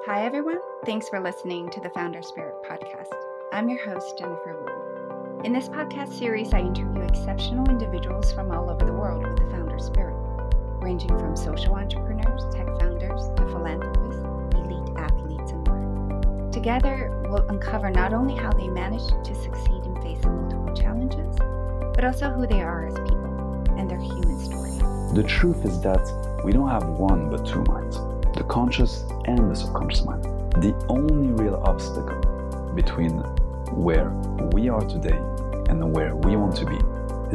Hi, everyone. Thanks for listening to the Founder Spirit podcast. I'm your host, Jennifer Wu. In this podcast series, I interview exceptional individuals from all over the world with a founder spirit, ranging from social entrepreneurs, tech founders, to philanthropists, elite athletes, and more. Together, we'll uncover not only how they managed to succeed in facing multiple challenges, but also who they are as people and their human story. The truth is that we don't have one but two minds, the conscious and the subconscious mind. The only real obstacle between where we are today and where we want to be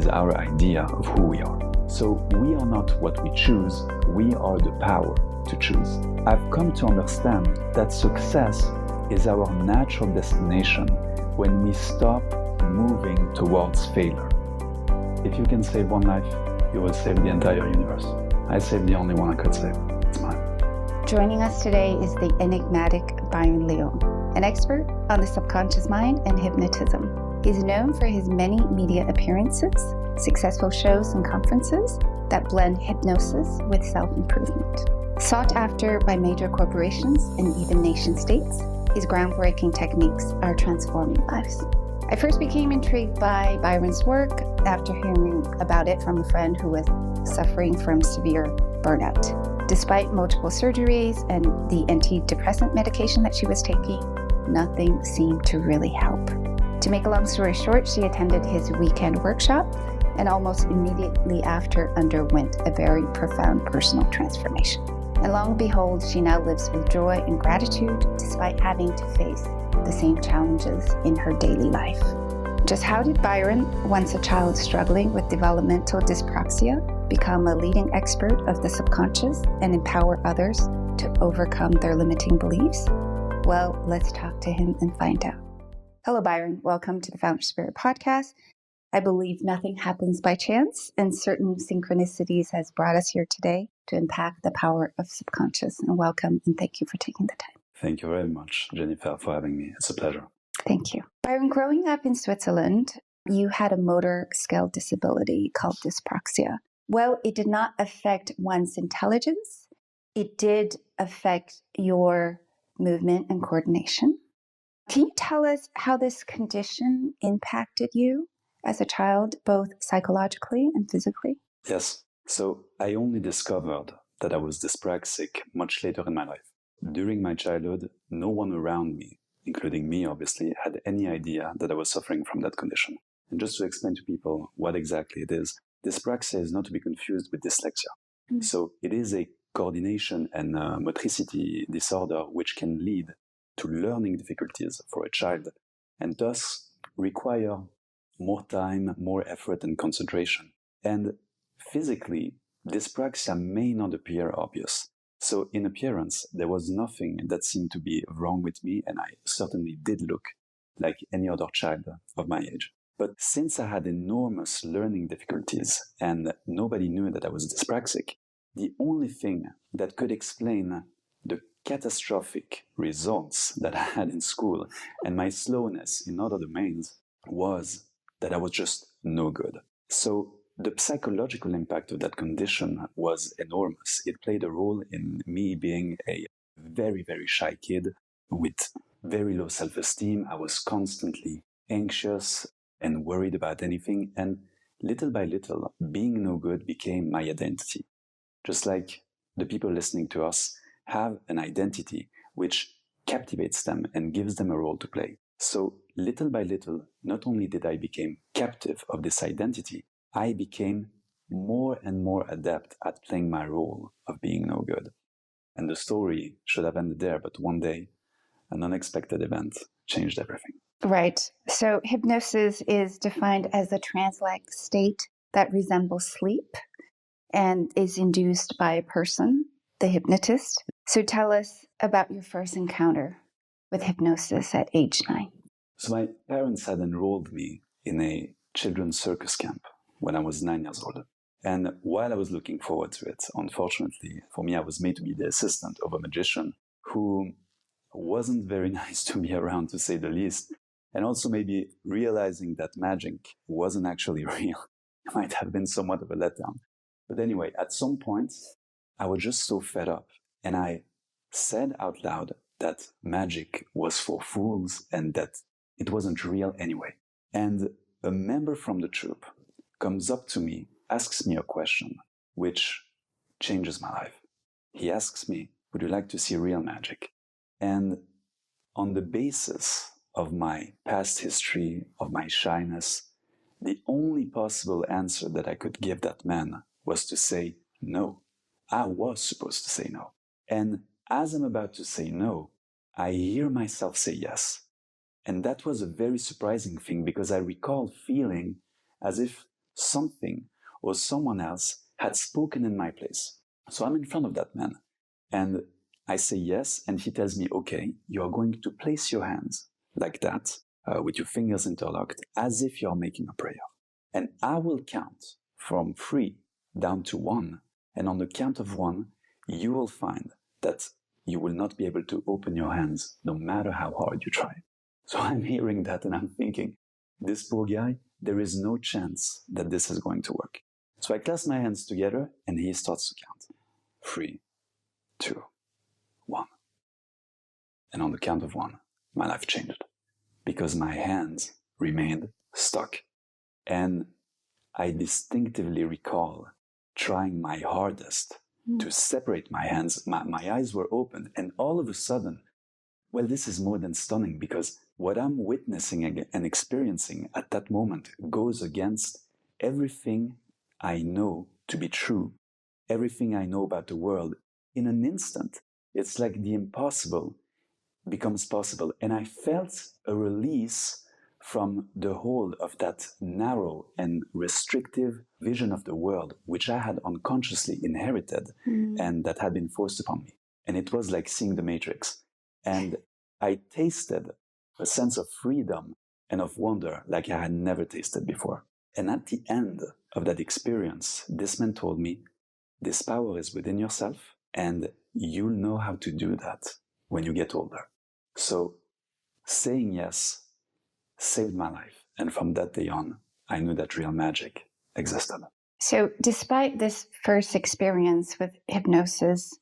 is our idea of who we are. So we are not what we choose, we are the power to choose. I've come to understand that success is our natural destination when we stop moving towards failure. If you can save one life, you will save the entire universe. I saved the only one I could save. It's mine. Joining us today is the enigmatic Byron Leon, an expert on the subconscious mind and hypnotism. He's known for his many media appearances, successful shows and conferences that blend hypnosis with self-improvement. Sought after by major corporations and even nation states, his groundbreaking techniques are transforming lives. I first became intrigued by Byron's work after hearing about it from a friend who was suffering from severe burnout. Despite multiple surgeries and the antidepressant medication that she was taking, nothing seemed to really help. To make a long story short, she attended his weekend workshop and almost immediately after underwent a very profound personal transformation. And lo and behold, she now lives with joy and gratitude despite having to face the same challenges in her daily life. Just how did Byron, once a child struggling with developmental dyspraxia, become a leading expert of the subconscious and empower others to overcome their limiting beliefs? Well, let's talk to him and find out. Hello, Byron. Welcome to the Founder Spirit podcast. I believe nothing happens by chance, and certain synchronicities has brought us here today to impact the power of subconscious. And welcome, and thank you for taking the time. Thank you very much, Jennifer, for having me. It's a pleasure. Thank you. Byron, growing up in Switzerland, you had a motor skill disability called dyspraxia. Well, it did not affect one's intelligence. It did affect your movement and coordination. Can you tell us how this condition impacted you as a child, both psychologically and physically? Yes. So I only discovered that I was dyspraxic much later in my life. During my childhood, no one around me, including me obviously, had any idea that I was suffering from that condition. And just to explain to people what exactly it is, dyspraxia is not to be confused with dyslexia. Mm-hmm. So it is a coordination and motricity disorder which can lead to learning difficulties for a child and thus require more time, more effort and concentration. And physically, dyspraxia may not appear obvious. So in appearance, there was nothing that seemed to be wrong with me, and I certainly did look like any other child of my age. But since I had enormous learning difficulties and nobody knew that I was dyspraxic, the only thing that could explain the catastrophic results that I had in school and my slowness in other domains was that I was just no good. So the psychological impact of that condition was enormous. It played a role in me being a very, very shy kid with very low self-esteem. I was constantly anxious and worried about anything. And little by little, being no good became my identity. Just like the people listening to us have an identity which captivates them and gives them a role to play. So little by little, not only did I become captive of this identity, I became more and more adept at playing my role of being no good. And the story should have ended there, but one day, an unexpected event changed everything. Right. So hypnosis is defined as a trance-like state that resembles sleep and is induced by a person, the hypnotist. So tell us about your first encounter with hypnosis at age 9. So my parents had enrolled me in a children's circus camp when I was 9 years old. And while I was looking forward to it, unfortunately, for me, I was made to be the assistant of a magician who wasn't very nice to be around, to say the least. And also maybe realizing that magic wasn't actually real might have been somewhat of a letdown. But anyway, at some point, I was just so fed up. And I said out loud that magic was for fools and that it wasn't real anyway. And a member from the troop comes up to me, asks me a question, which changes my life. He asks me, would you like to see real magic? And on the basis of my past history, of my shyness, the only possible answer that I could give that man was to say no. I was supposed to say no. And as I'm about to say no, I hear myself say yes. And that was a very surprising thing because I recall feeling as if something or someone else had spoken in my place. So I'm in front of that man and I say yes, and he tells me, okay, you are going to place your hands like that, with your fingers interlocked, as if you're making a prayer. And I will count from 3 down to 1, and on the count of 1, you will find that you will not be able to open your hands no matter how hard you try. So I'm hearing that and I'm thinking, this poor guy, there is no chance that this is going to work. So I clasp my hands together and he starts to count. 3, 2, 1. And on the count of 1, my life changed because my hands remained stuck. And I distinctively recall trying my hardest to separate my hands. My eyes were open, and all of a sudden, well, this is more than stunning because what I'm witnessing and experiencing at that moment goes against everything I know to be true, everything I know about the world. In an instant, it's like the impossible becomes possible. And I felt a release from the hold of that narrow and restrictive vision of the world, which I had unconsciously inherited and that had been forced upon me. And it was like seeing the Matrix. And I tasted a sense of freedom and of wonder like I had never tasted before. And at the end of that experience, this man told me, this power is within yourself, and you'll know how to do that when you get older. So saying yes saved my life. And from that day on, I knew that real magic existed. So despite this first experience with hypnosis,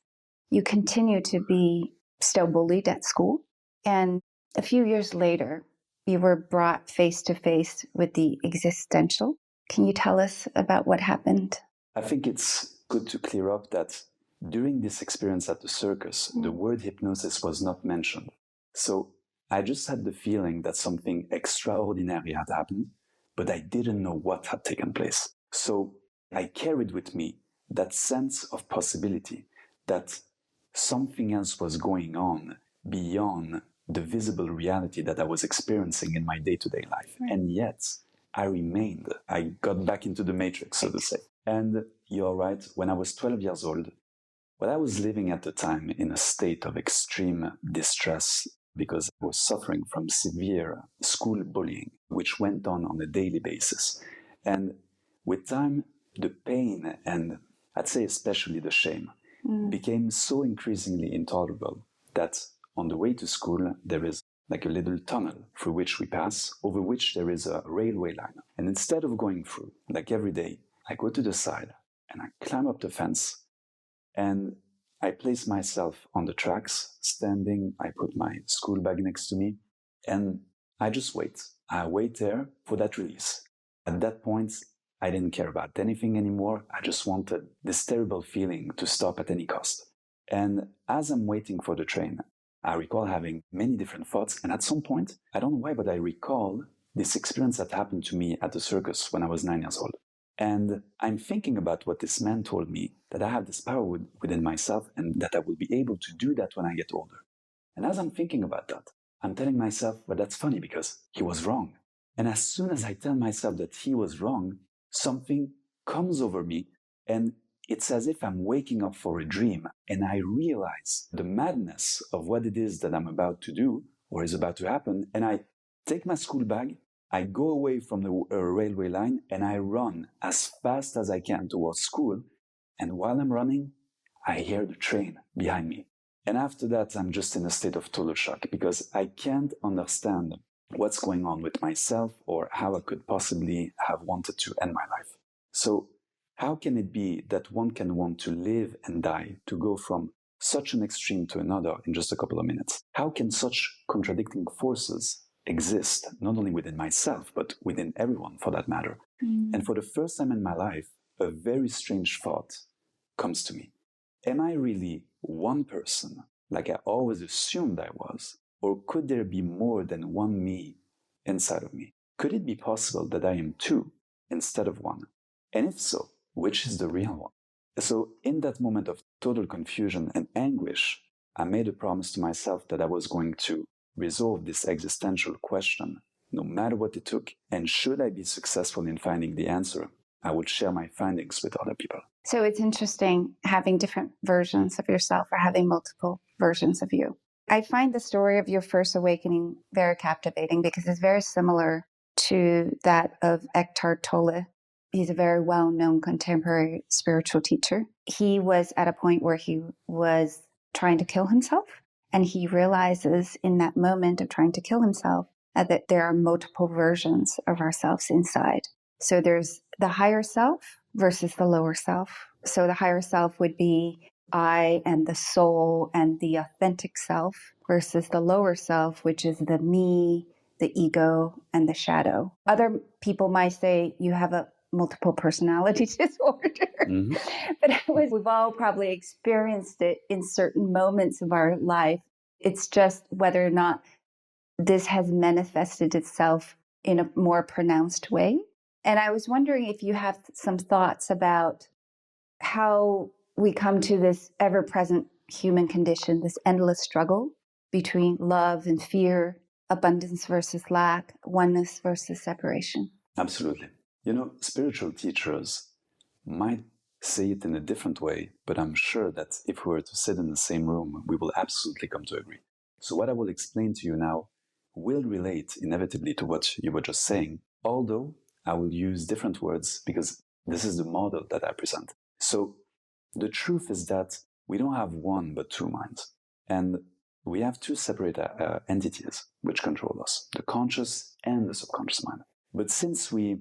you continue to be still bullied at school. And a few years later, you were brought face to face with the existential. Can you tell us about what happened? I think it's good to clear up that during this experience at the circus, the word hypnosis was not mentioned. So I just had the feeling that something extraordinary had happened, but I didn't know what had taken place. So I carried with me that sense of possibility, that something else was going on beyond the visible reality that I was experiencing in my day-to-day life. Right. And yet, I remained. I got back into the matrix, so to say. And you're right, when I was 12 years old, well, I was living at the time in a state of extreme distress because I was suffering from severe school bullying, which went on a daily basis. And with time, the pain and I'd say especially the shame became so increasingly intolerable that on the way to school, there is like a little tunnel through which we pass, over which there is a railway line. And instead of going through, like every day, I go to the side and I climb up the fence and I place myself on the tracks, standing. I put my school bag next to me and I just wait. I wait there for that release. At that point, I didn't care about anything anymore. I just wanted this terrible feeling to stop at any cost. And as I'm waiting for the train, I recall having many different thoughts. And at some point, I don't know why, but I recall this experience that happened to me at the circus when I was 9 years old. And I'm thinking about what this man told me, that I have this power within myself and that I will be able to do that when I get older. And as I'm thinking about that, I'm telling myself, well, that's funny because he was wrong. And as soon as I tell myself that he was wrong, something comes over me and it's as if I'm waking up for a dream and I realize the madness of what it is that I'm about to do or is about to happen. And I take my school bag, I go away from the railway line and I run as fast as I can towards school. And while I'm running, I hear the train behind me. And after that, I'm just in a state of total shock because I can't understand what's going on with myself or how I could possibly have wanted to end my life. So how can it be that one can want to live and die, to go from such an extreme to another in just a couple of minutes? How can such contradicting forces exist, not only within myself, but within everyone for that matter? And for the first time in my life, a very strange thought comes to me. Am I really one person, like I always assumed I was? Or could there be more than one me inside of me? Could it be possible that I am two instead of one? And if so, which is the real one? So in that moment of total confusion and anguish, I made a promise to myself that I was going to resolve this existential question, no matter what it took. And should I be successful in finding the answer, I would share my findings with other people. So it's interesting having different versions of yourself or having multiple versions of you. I find the story of your first awakening very captivating because it's very similar to that of Eckhart Tolle. He's a very well-known contemporary spiritual teacher. He was at a point where he was trying to kill himself, and he realizes in that moment of trying to kill himself that there are multiple versions of ourselves inside. So there's the higher self versus the lower self. So the higher self would be I and the soul and the authentic self versus the lower self, which is the me, the ego, and the shadow. Other people might say you have a multiple personality disorder, but we've all probably experienced it in certain moments of our life. It's just whether or not this has manifested itself in a more pronounced way. And I was wondering if you have some thoughts about how we come to this ever-present human condition, this endless struggle between love and fear, abundance versus lack, oneness versus separation. Absolutely. You know, spiritual teachers might say it in a different way, but I'm sure that if we were to sit in the same room, we will absolutely come to agree. So what I will explain to you now will relate inevitably to what you were just saying, although I will use different words because this is the model that I present. So the truth is that we don't have one but two minds. And we have two separate entities which control us, the conscious and the subconscious mind. But since we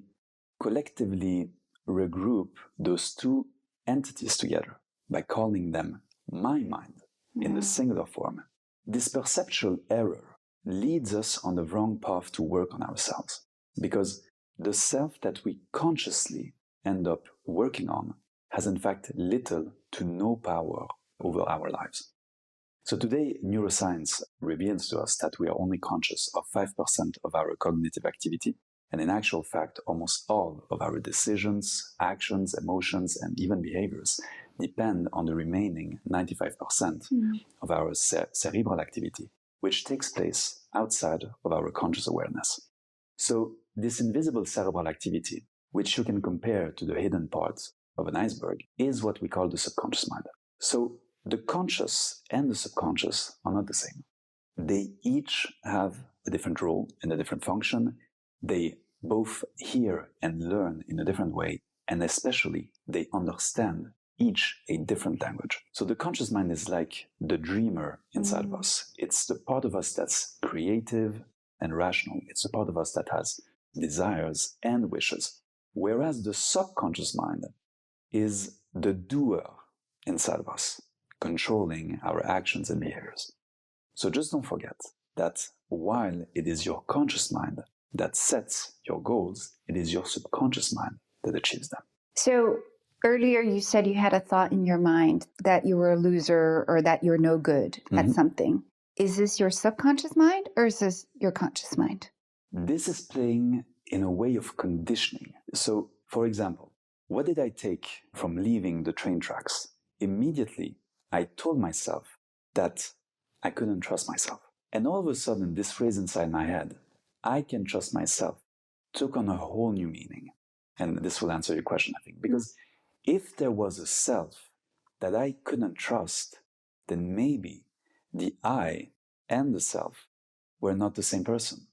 collectively regroup those two entities together by calling them my mind in the singular form, this perceptual error leads us on the wrong path to work on ourselves. Because the self that we consciously end up working on has in fact little to no power over our lives. So today, neuroscience reveals to us that we are only conscious of 5% of our cognitive activity, and in actual fact, almost all of our decisions, actions, emotions, and even behaviors depend on the remaining 95% of our cerebral activity, which takes place outside of our conscious awareness. So this invisible cerebral activity, which you can compare to the hidden parts of an iceberg, is what we call the subconscious mind. So the conscious and the subconscious are not the same. They each have a different role and a different function. They both hear and learn in a different way, and especially they understand each a different language. So the conscious mind is like the dreamer inside of us. It's the part of us that's creative and rational. It's the part of us that has desires and wishes. Whereas the subconscious mind is the doer inside of us, controlling our actions and behaviors. So just don't forget that while it is your conscious mind that sets your goals, it is your subconscious mind that achieves them. So earlier you said you had a thought in your mind that you were a loser or that you're no good at something. Is this your subconscious mind or is this your conscious mind? This is playing in a way of conditioning. So, for example, what did I take from leaving the train tracks? Immediately, I told myself that I couldn't trust myself. And all of a sudden, this phrase inside my head, I can trust myself, took on a whole new meaning. And this will answer your question, I think. Because if there was a self that I couldn't trust, then maybe the I and the self were not the same person.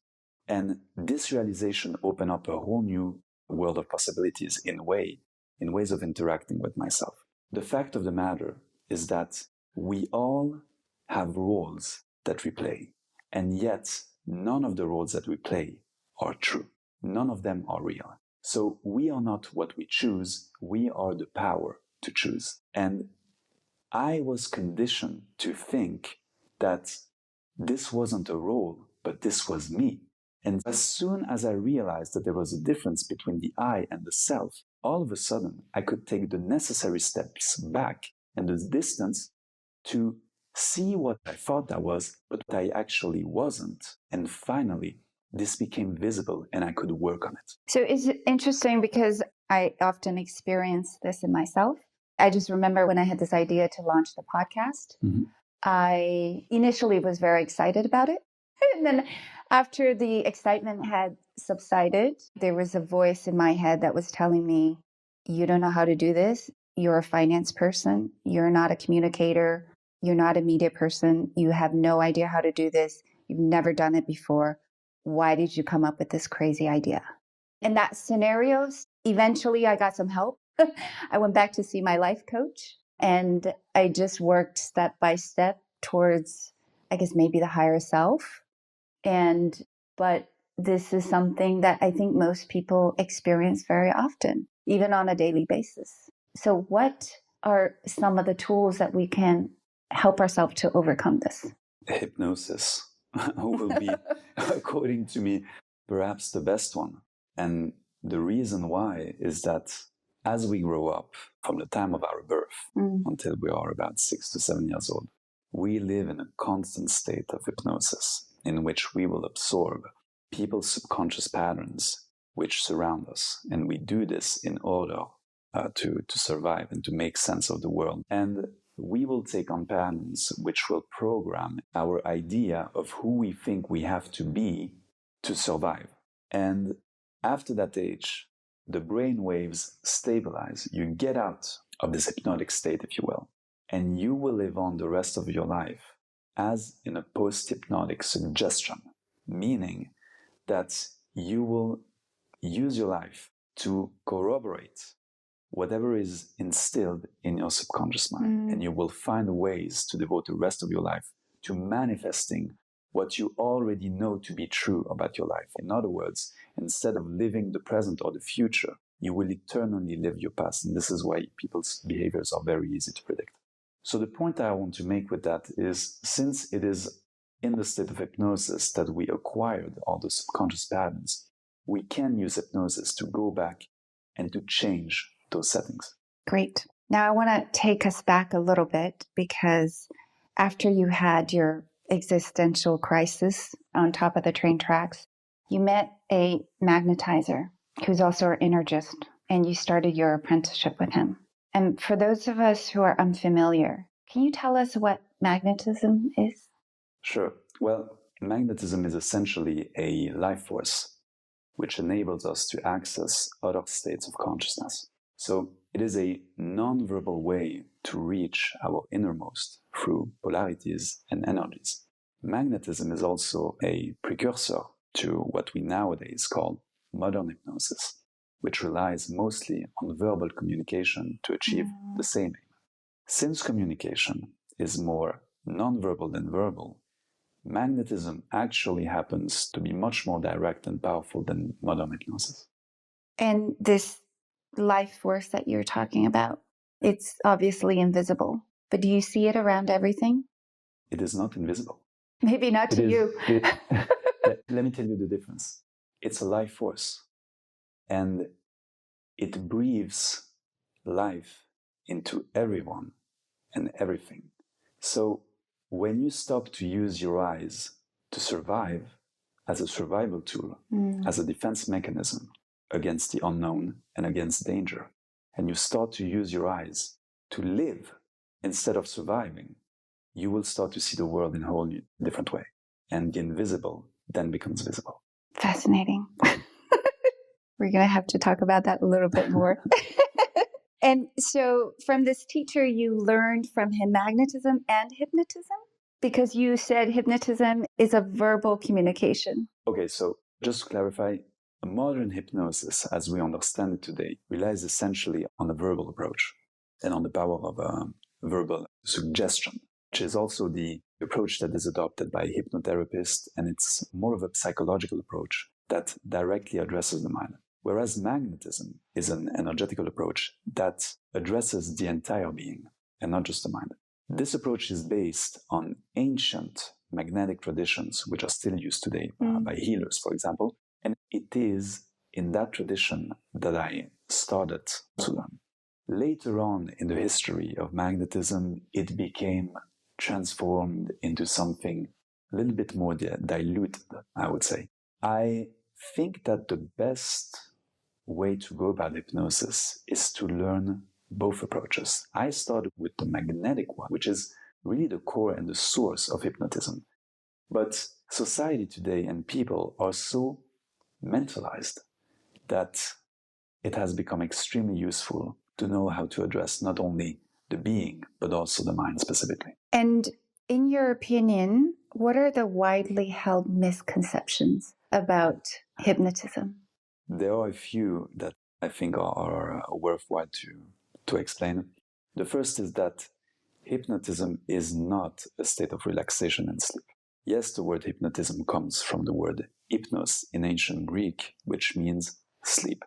And this realization opened up a whole new world of possibilities in ways of interacting with myself. The fact of the matter is that we all have roles that we play, and yet none of the roles that we play are true. None of them are real. So we are not what we choose, we are the power to choose. And I was conditioned to think that this wasn't a role, but this was me. And as soon as I realized that there was a difference between the I and the self, all of a sudden I could take the necessary steps back and the distance to see what I thought I was, but I actually wasn't. And finally, this became visible and I could work on it. So it's interesting because I often experience this in myself. I just remember when I had this idea to launch the podcast, I initially was very excited about it. And then after the excitement had subsided, there was a voice in my head that was telling me, you don't know how to do this. You're a finance person. You're not a communicator. You're not a media person. You have no idea how to do this. You've never done it before. Why did you come up with this crazy idea? In that scenario, eventually I got some help. I went back to see my life coach and I just worked step by step towards, I guess, maybe the higher self. But this is something that I think most people experience very often, even on a daily basis. So what are some of the tools that we can help ourselves to overcome this? Hypnosis will be, according to me, perhaps the best one. And the reason why is that as we grow up, from the time of our birth until we are about 6 to 7 years old, we live in a constant state of hypnosis in which we will absorb people's subconscious patterns which surround us. And we do this in order to survive and to make sense of the world. And we will take on patterns which will program our idea of who we think we have to be to survive. And after that age, the brain waves stabilize. You get out of this hypnotic state, if you will, and you will live on the rest of your life as in a post-hypnotic suggestion, meaning that you will use your life to corroborate whatever is instilled in your subconscious mind. And you will find ways to devote the rest of your life to manifesting what you already know to be true about your life. In other words, instead of living the present or the future, you will eternally live your past. And this is why people's behaviors are very easy to predict. So the point I want to make with that is, since it is in the state of hypnosis that we acquired all the subconscious patterns, we can use hypnosis to go back and to change those settings. Great. Now I want to take us back a little bit, because after you had your existential crisis on top of the train tracks, you met a magnetizer who's also an energist, and you started your apprenticeship with him. And for those of us who are unfamiliar, can you tell us what magnetism is? Sure. Well, magnetism is essentially a life force which enables us to access other states of consciousness. So it is a non-verbal way to reach our innermost through polarities and energies. Magnetism is also a precursor to what we nowadays call modern hypnosis, which relies mostly on verbal communication to achieve the same aim. Since communication is more non-verbal than verbal, magnetism actually happens to be much more direct and powerful than modern hypnosis. And this life force that you're talking about, it's obviously invisible, but do you see it around everything? It is not invisible. Maybe not to you. Let me tell you the difference. It's a life force, and it breathes life into everyone and everything. So when you stop to use your eyes to survive as a survival tool, as a defense mechanism against the unknown and against danger, and you start to use your eyes to live instead of surviving, you will start to see the world in a whole different way. And the invisible then becomes visible. Fascinating. We're going to have to talk about that a little bit more. And so from this teacher, you learned from him magnetism and hypnotism? Because you said hypnotism is a verbal communication. Okay, so just to clarify, a modern hypnosis, as we understand it today, relies essentially on a verbal approach and on the power of verbal suggestion, which is also the approach that is adopted by hypnotherapists, and it's more of a psychological approach that directly addresses the mind. Whereas magnetism is an energetical approach that addresses the entire being. and not just the mind. This approach is based on ancient magnetic traditions, which are still used today by healers, for example. And it is in that tradition that I started to learn. Later on in the history of magnetism, it became transformed into something a little bit more diluted, I would say. I think that the best way to go about hypnosis is to learn both approaches. I started with the magnetic one, which is really the core and the source of hypnotism. But society today and people are so mentalized that it has become extremely useful to know how to address not only the being, but also the mind specifically. And in your opinion, what are the widely held misconceptions about hypnotism? There are a few that I think are worthwhile to explain. The first is that hypnotism is not a state of relaxation and sleep. Yes, the word hypnotism comes from the word hypnos in ancient Greek, which means sleep.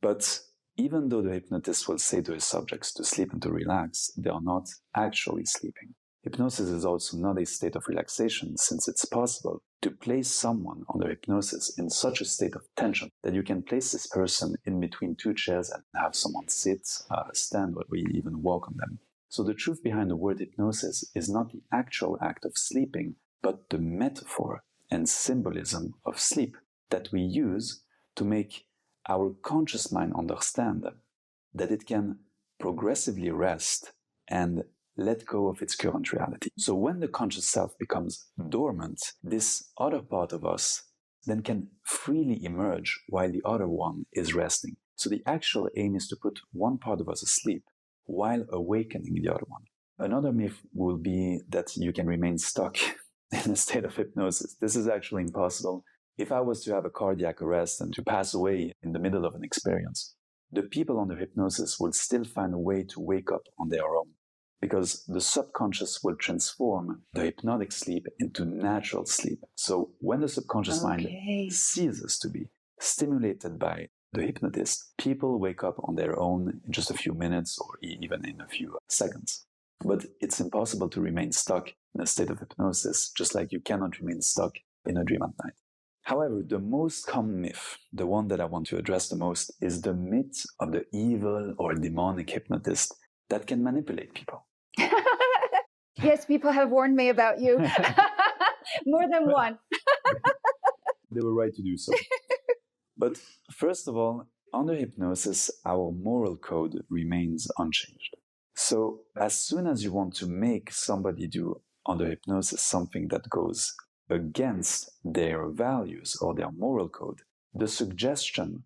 But even though the hypnotist will say to his subjects to sleep and to relax, they are not actually sleeping. Hypnosis is also not a state of relaxation, since it's possible to place someone under hypnosis in such a state of tension that you can place this person in between two chairs and have someone sit, stand, or even walk on them. So the truth behind the word hypnosis is not the actual act of sleeping, but the metaphor and symbolism of sleep that we use to make our conscious mind understand that it can progressively rest and let go of its current reality. So when the conscious self becomes dormant, this other part of us then can freely emerge while the other one is resting. So the actual aim is to put one part of us asleep while awakening the other one. Another myth will be that you can remain stuck in a state of hypnosis. This is actually impossible. If I was to have a cardiac arrest and to pass away in the middle of an experience, the people under hypnosis will still find a way to wake up on their own, because the subconscious will transform the hypnotic sleep into natural sleep. So when the subconscious mind ceases to be stimulated by the hypnotist, people wake up on their own in just a few minutes or even in a few seconds. But it's impossible to remain stuck in a state of hypnosis, just like you cannot remain stuck in a dream at night. However, the most common myth, the one that I want to address the most, is the myth of the evil or demonic hypnotist that can manipulate people. Yes, people have warned me about you. More than one. They were right to do so. But first of all, under hypnosis, our moral code remains unchanged. So as soon as you want to make somebody do under hypnosis something that goes against their values or their moral code, the suggestion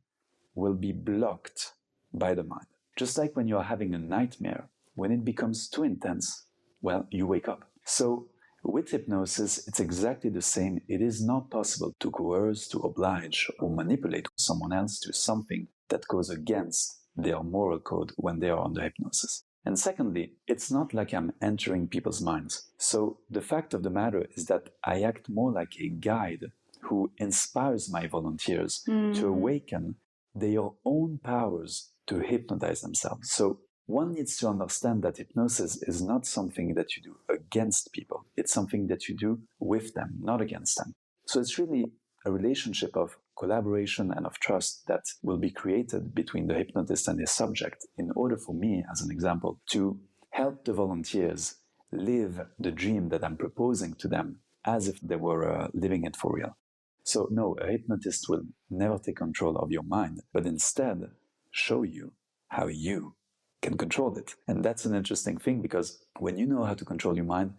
will be blocked by the mind. Just like when you're having a nightmare, when it becomes too intense, well, you wake up. So with hypnosis, it's exactly the same. It is not possible to coerce, to oblige, or manipulate someone else to something that goes against their moral code when they are under hypnosis. And secondly, it's not like I'm entering people's minds. So the fact of the matter is that I act more like a guide who inspires my volunteers to awaken their own powers to hypnotize themselves. So one needs to understand that hypnosis is not something that you do against people. It's something that you do with them, not against them. So it's really a relationship of collaboration and of trust that will be created between the hypnotist and his subject in order for me, as an example, to help the volunteers live the dream that I'm proposing to them as if they were living it for real. So no, a hypnotist will never take control of your mind, but instead show you how you can control it. And that's an interesting thing, because when you know how to control your mind,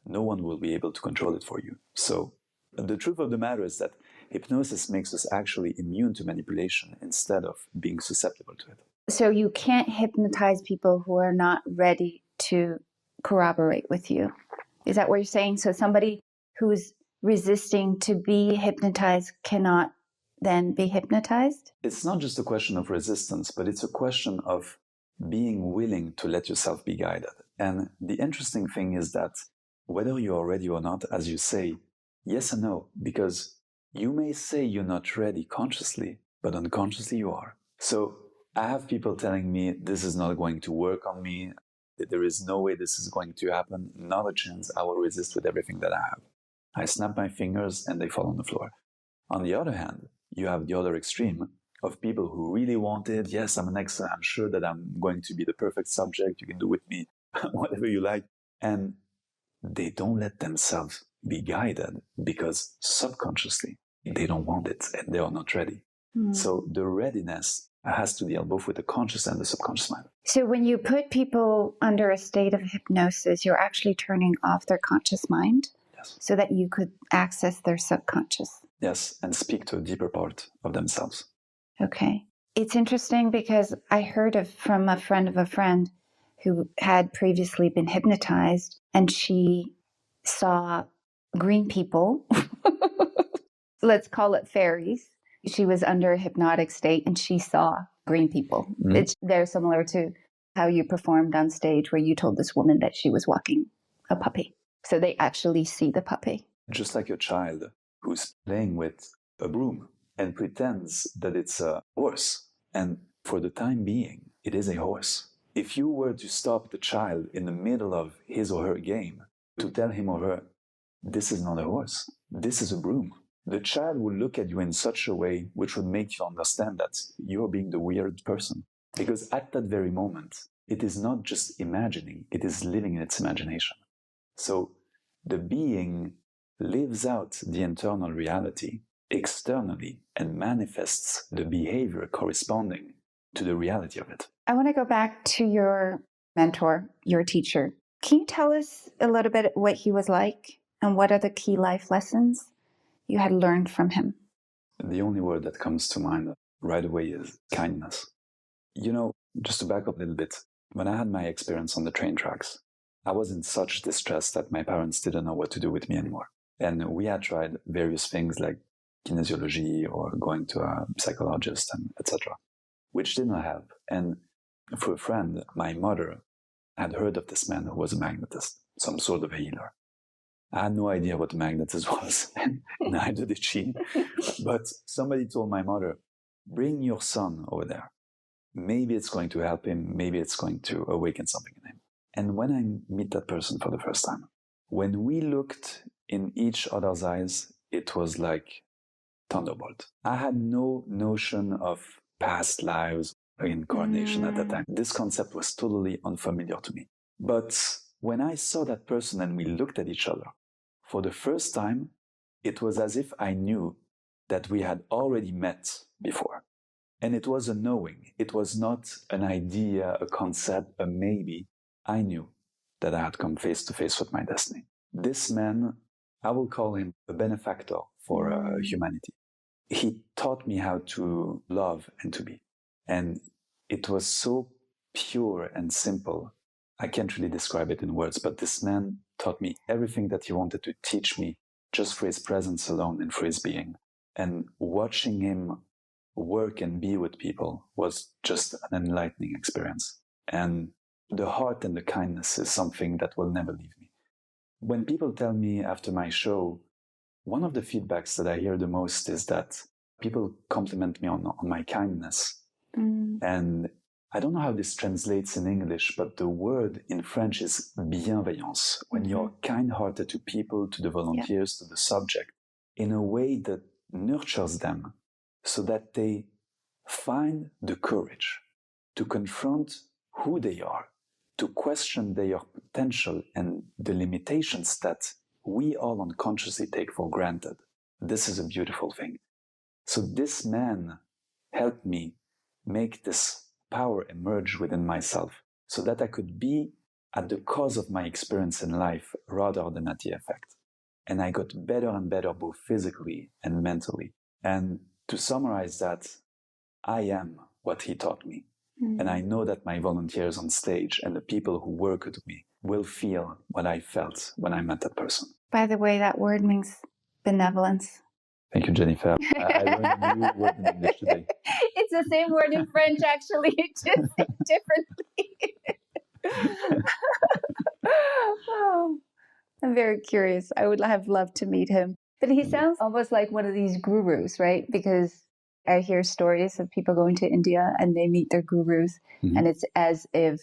no one will be able to control it for you. So the truth of the matter is that hypnosis makes us actually immune to manipulation instead of being susceptible to it. So you can't hypnotize people who are not ready to corroborate with you. Is that what you're saying? So somebody who's resisting to be hypnotized cannot then be hypnotized? It's not just a question of resistance, but it's a question of being willing to let yourself be guided. And the interesting thing is that whether you are ready or not, as you say, yes and no, because you may say you're not ready consciously, but unconsciously you are. So I have people telling me this is not going to work on me. There is no way this is going to happen. Not a chance. I will resist with everything that I have. I snap my fingers and they fall on the floor. On the other hand, you have the other extreme of people who really want it. Yes, I'm an expert. I'm sure that I'm going to be the perfect subject. You can do with me whatever you like. And they don't let themselves be guided because subconsciously they don't want it and they are not ready. So the readiness has to deal both with the conscious and the subconscious mind. So when you put people under a state of hypnosis, you're actually turning off their conscious mind so that you could access their subconscious. Yes, and speak to a deeper part of themselves. Okay. It's interesting because I heard from a friend of a friend who had previously been hypnotized, and she saw green people. Let's call it fairies. She was under a hypnotic state and she saw green people. It's very similar to how you performed on stage where you told this woman that she was walking a puppy. So they actually see the puppy. Just like a child who's playing with a broom and pretends that it's a horse. And for the time being, it is a horse. If you were to stop the child in the middle of his or her game to tell him or her, this is not a horse, this is a broom, the child will look at you in such a way which would make you understand that you're being the weird person. Because at that very moment, it is not just imagining, it is living in its imagination. So the being lives out the internal reality externally and manifests the behavior corresponding to the reality of it. I want to go back to your mentor, your teacher. Can you tell us a little bit what he was like and what are the key life lessons you had learned from him? The only word that comes to mind right away is kindness. You know, just to back up a little bit, when I had my experience on the train tracks, I was in such distress that my parents didn't know what to do with me anymore. And we had tried various things like kinesiology or going to a psychologist and etc., which did not help. And for a friend, my mother had heard of this man who was a magnetist, some sort of a healer. I had no idea what magnetism was, and neither did she. But somebody told my mother, bring your son over there. Maybe it's going to help him. Maybe it's going to awaken something in him. And when I meet that person for the first time, when we looked in each other's eyes, it was like thunderbolt. I had no notion of past lives or incarnation at that time. This concept was totally unfamiliar to me. But when I saw that person and we looked at each other, for the first time, it was as if I knew that we had already met before. And it was a knowing. It was not an idea, a concept, a maybe. I knew that I had come face to face with my destiny. This man, I will call him a benefactor for humanity. He taught me how to love and to be. And it was so pure and simple. I can't really describe it in words, but this man taught me everything that he wanted to teach me just for his presence alone and for his being. And watching him work and be with people was just an enlightening experience. And the heart and the kindness is something that will never leave me. When people tell me after my show, one of the feedbacks that I hear the most is that people compliment me on my kindness. And I don't know how this translates in English, but the word in French is bienveillance. When you're kind-hearted to people, to the volunteers, to the subject, in a way that nurtures them so that they find the courage to confront who they are, to question their potential and the limitations that we all unconsciously take for granted. This is a beautiful thing. So this man helped me make this power emerge within myself so that I could be at the cause of my experience in life rather than at the effect. And I got better and better both physically and mentally. And to summarize that, I am what he taught me. And I know that my volunteers on stage and the people who work with me will feel what I felt when I met that person. By the way, that word means benevolence. Thank you, Jennifer. I learned a new word in English today. It's the same word in French, actually. It's just differently. Oh, I'm very curious. I would have loved to meet him. But he sounds almost like one of these gurus, right? Because I hear stories of people going to India and they meet their gurus, and it's as if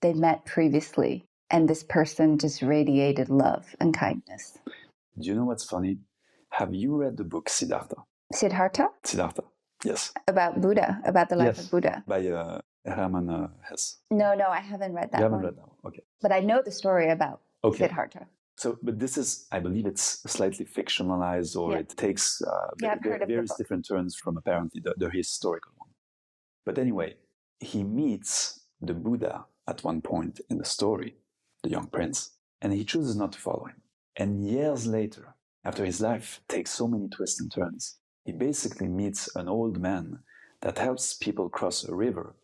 they met previously and this person just radiated love and kindness. Do you know what's funny? Have you read the book Siddhartha? Siddhartha? Siddhartha, yes. About Buddha, about the life of Buddha. By Hermann Hesse. No, I haven't read that one. You haven't read that one? Okay. But I know the story about Siddhartha. So, but this is, I believe it's slightly fictionalized, or it takes various different turns from apparently the historical one. But anyway, he meets the Buddha at one point in the story, the young prince, and he chooses not to follow him. And years later, after his life takes so many twists and turns, he basically meets an old man that helps people cross a river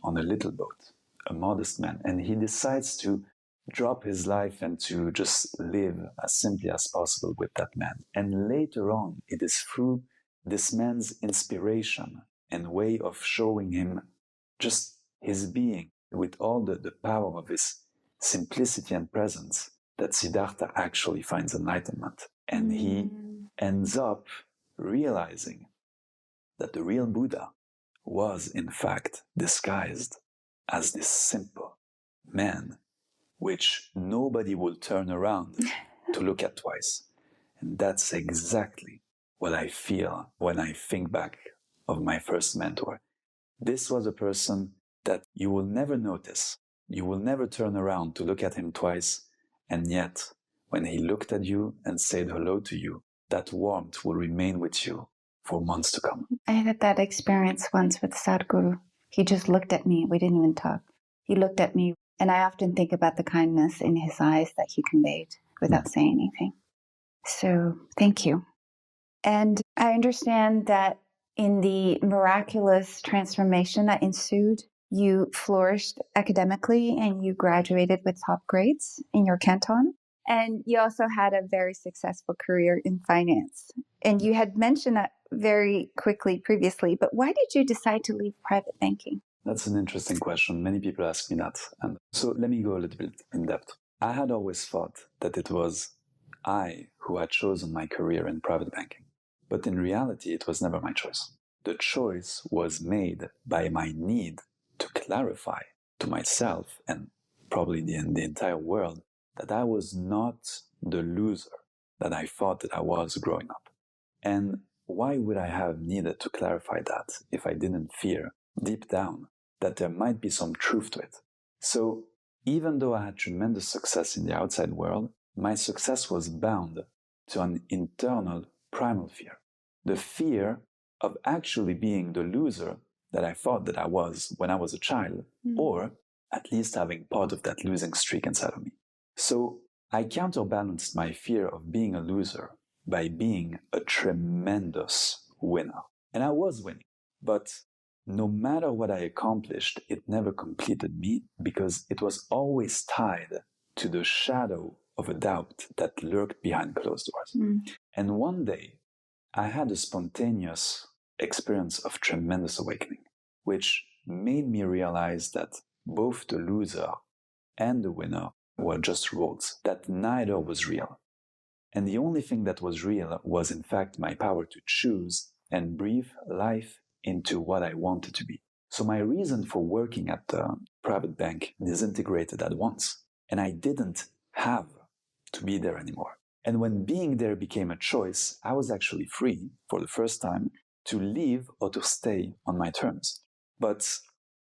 on a little boat, a modest man. And he decides to drop his life and to just live as simply as possible with that man. And later on, it is through this man's inspiration and way of showing him just his being with all the power of his simplicity and presence that Siddhartha actually finds enlightenment. And he ends up realizing that the real Buddha was in fact disguised as this simple man which nobody will turn around to look at twice. And that's exactly what I feel when I think back of my first mentor. This was a person that you will never notice. You will never turn around to look at him twice. And yet, when he looked at you and said hello to you, that warmth will remain with you for months to come. I had that experience once with Sadhguru. He just looked at me. We didn't even talk. He looked at me. And I often think about the kindness in his eyes that he conveyed without saying anything. So thank you. And I understand that in the miraculous transformation that ensued, you flourished academically and you graduated with top grades in your canton. And you also had a very successful career in finance. And you had mentioned that very quickly previously, but why did you decide to leave private banking? That's an interesting question. Many people ask me that. And so let me go a little bit in depth. I had always thought that it was I who had chosen my career in private banking. But in reality, it was never my choice. The choice was made by my need to clarify to myself and probably the entire world that I was not the loser that I thought that I was growing up. And why would I have needed to clarify that if I didn't fear deep down that there might be some truth to it? So even though I had tremendous success in the outside world, my success was bound to an internal primal fear. The fear of actually being the loser that I thought that I was when I was a child, or at least having part of that losing streak inside of me. So I counterbalanced my fear of being a loser by being a tremendous winner. And I was winning. But no matter what I accomplished, it never completed me because it was always tied to the shadow of a doubt that lurked behind closed doors. And one day, I had a spontaneous experience of tremendous awakening, which made me realize that both the loser and the winner were just roles, that neither was real. And the only thing that was real was in fact my power to choose and breathe life into what I wanted to be. So my reason for working at the private bank disintegrated at once, and I didn't have to be there anymore. And when being there became a choice, I was actually free for the first time to leave or to stay on my terms. But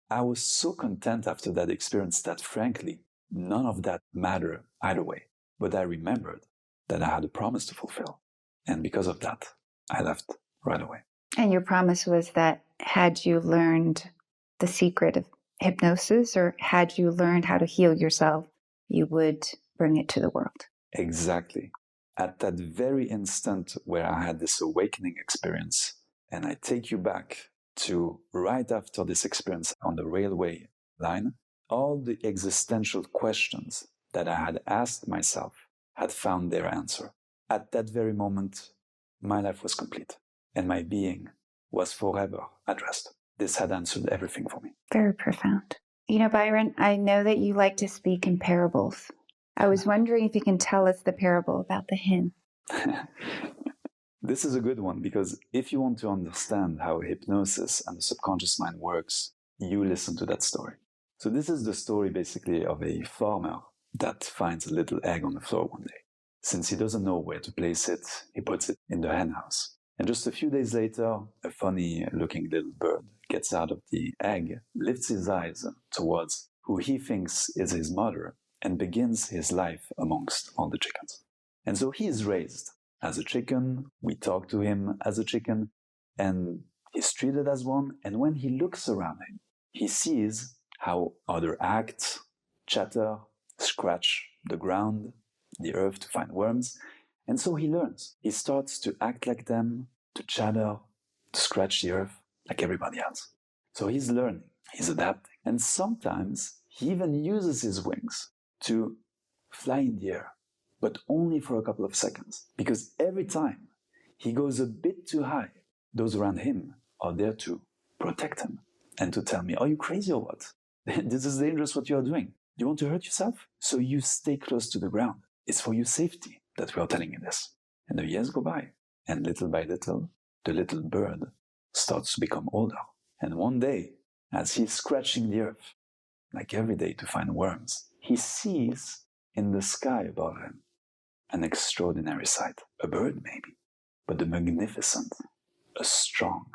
I was so content after that experience that frankly, none of that mattered either way. But I remembered that I had a promise to fulfill. And because of that, I left right away. And your promise was that had you learned the secret of hypnosis or had you learned how to heal yourself, you would bring it to the world. Exactly. At that very instant where I had this awakening experience, and I take you back to right after this experience on the railway line, all the existential questions that I had asked myself had found their answer. At that very moment, my life was complete, and my being was forever addressed. This had answered everything for me. Very profound. You know, Byron, I know that you like to speak in parables. I was wondering if you can tell us the parable about the hen. This is a good one because if you want to understand how hypnosis and the subconscious mind works, you listen to that story. So this is the story basically of a farmer that finds a little egg on the floor one day. Since he doesn't know where to place it, he puts it in the hen house. And just a few days later, a funny-looking little bird gets out of the egg, lifts his eyes towards who he thinks is his mother, and begins his life amongst all the chickens. And so he is raised as a chicken, we talk to him as a chicken, and he's treated as one, and when he looks around him, he sees how others act, chatter, scratch the ground, the earth to find worms, and so he learns. He starts to act like them, to chatter, to scratch the earth like everybody else. So he's learning, he's adapting, and sometimes he even uses his wings to fly in the air, but only for a couple of seconds, because every time he goes a bit too high, those around him are there to protect him and to tell me, are you crazy or what? This is dangerous what you are doing. You want to hurt yourself? So you stay close to the ground. It's for your safety that we are telling you this. And the years go by, and little by little, the little bird starts to become older. And one day, as he's scratching the earth, like every day to find worms, he sees in the sky above him an extraordinary sight. A bird, maybe, but a magnificent, a strong,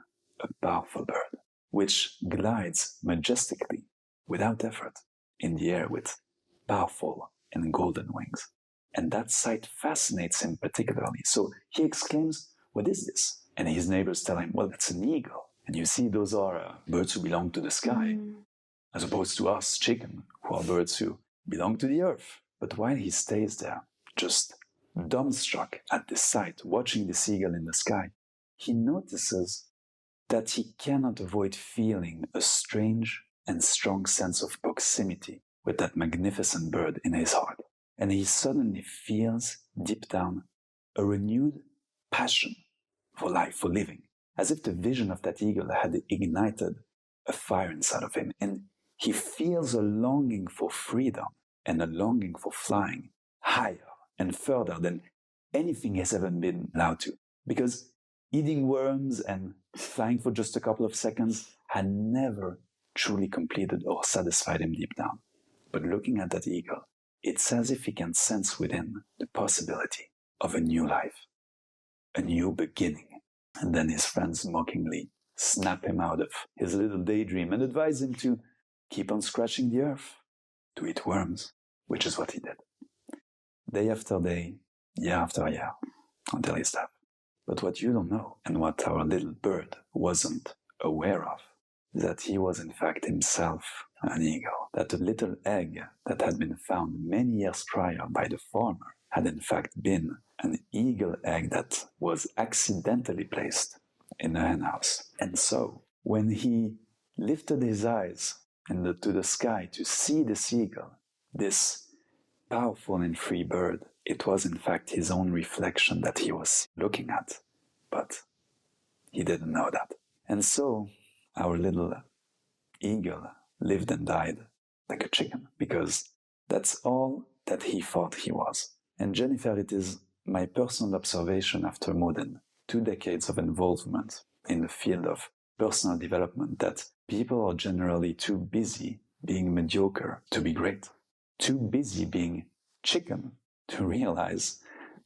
a powerful bird, which glides majestically, without effort, in the air with powerful and golden wings. And that sight fascinates him particularly. So he exclaims, what is this? And his neighbors tell him, well, that's an eagle. And you see, those are birds who belong to the sky, as opposed to us, chicken, who are birds who belong to the earth. But while he stays there, just dumbstruck at this sight, watching the seagull in the sky, he notices that he cannot avoid feeling a strange and strong sense of proximity with that magnificent bird in his heart. And he suddenly feels deep down a renewed passion for life, for living, as if the vision of that eagle had ignited a fire inside of him. And he feels a longing for freedom and a longing for flying higher and further than anything he has ever been allowed to. Because eating worms and flying for just a couple of seconds had never truly completed or satisfied him deep down. But looking at that eagle, it's as if he can sense within the possibility of a new life, a new beginning. And then his friends mockingly snap him out of his little daydream and advise him to keep on scratching the earth, to eat worms, which is what he did. Day after day, year after year, until his death. But what you don't know, and what our little bird wasn't aware of, is that he was in fact himself an eagle. That the little egg that had been found many years prior by the farmer had in fact been an eagle egg that was accidentally placed in a hen house. And so, when he lifted his eyes to the sky to see the seagull, this powerful and free bird, it was in fact his own reflection that he was looking at. But he didn't know that. And so, our little eagle lived and died like a chicken, because that's all that he thought he was. And Jennifer, it is my personal observation after more than 2 decades of involvement in the field of personal development that people are generally too busy being mediocre to be great, too busy being chicken to realize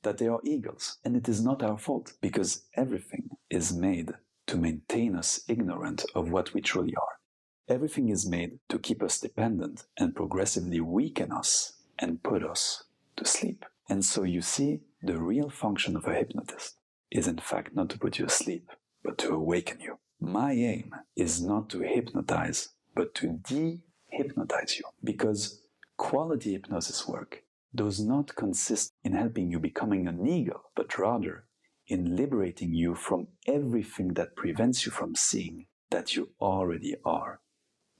that they are eagles. And it is not our fault, because everything is made to maintain us ignorant of what we truly are. Everything is made to keep us dependent and progressively weaken us and put us to sleep. And so you see, the real function of a hypnotist is in fact not to put you asleep, but to awaken you. My aim is not to hypnotize, but to de-hypnotize you, because quality hypnosis work does not consist in helping you becoming an eagle, but rather in liberating you from everything that prevents you from seeing that you already are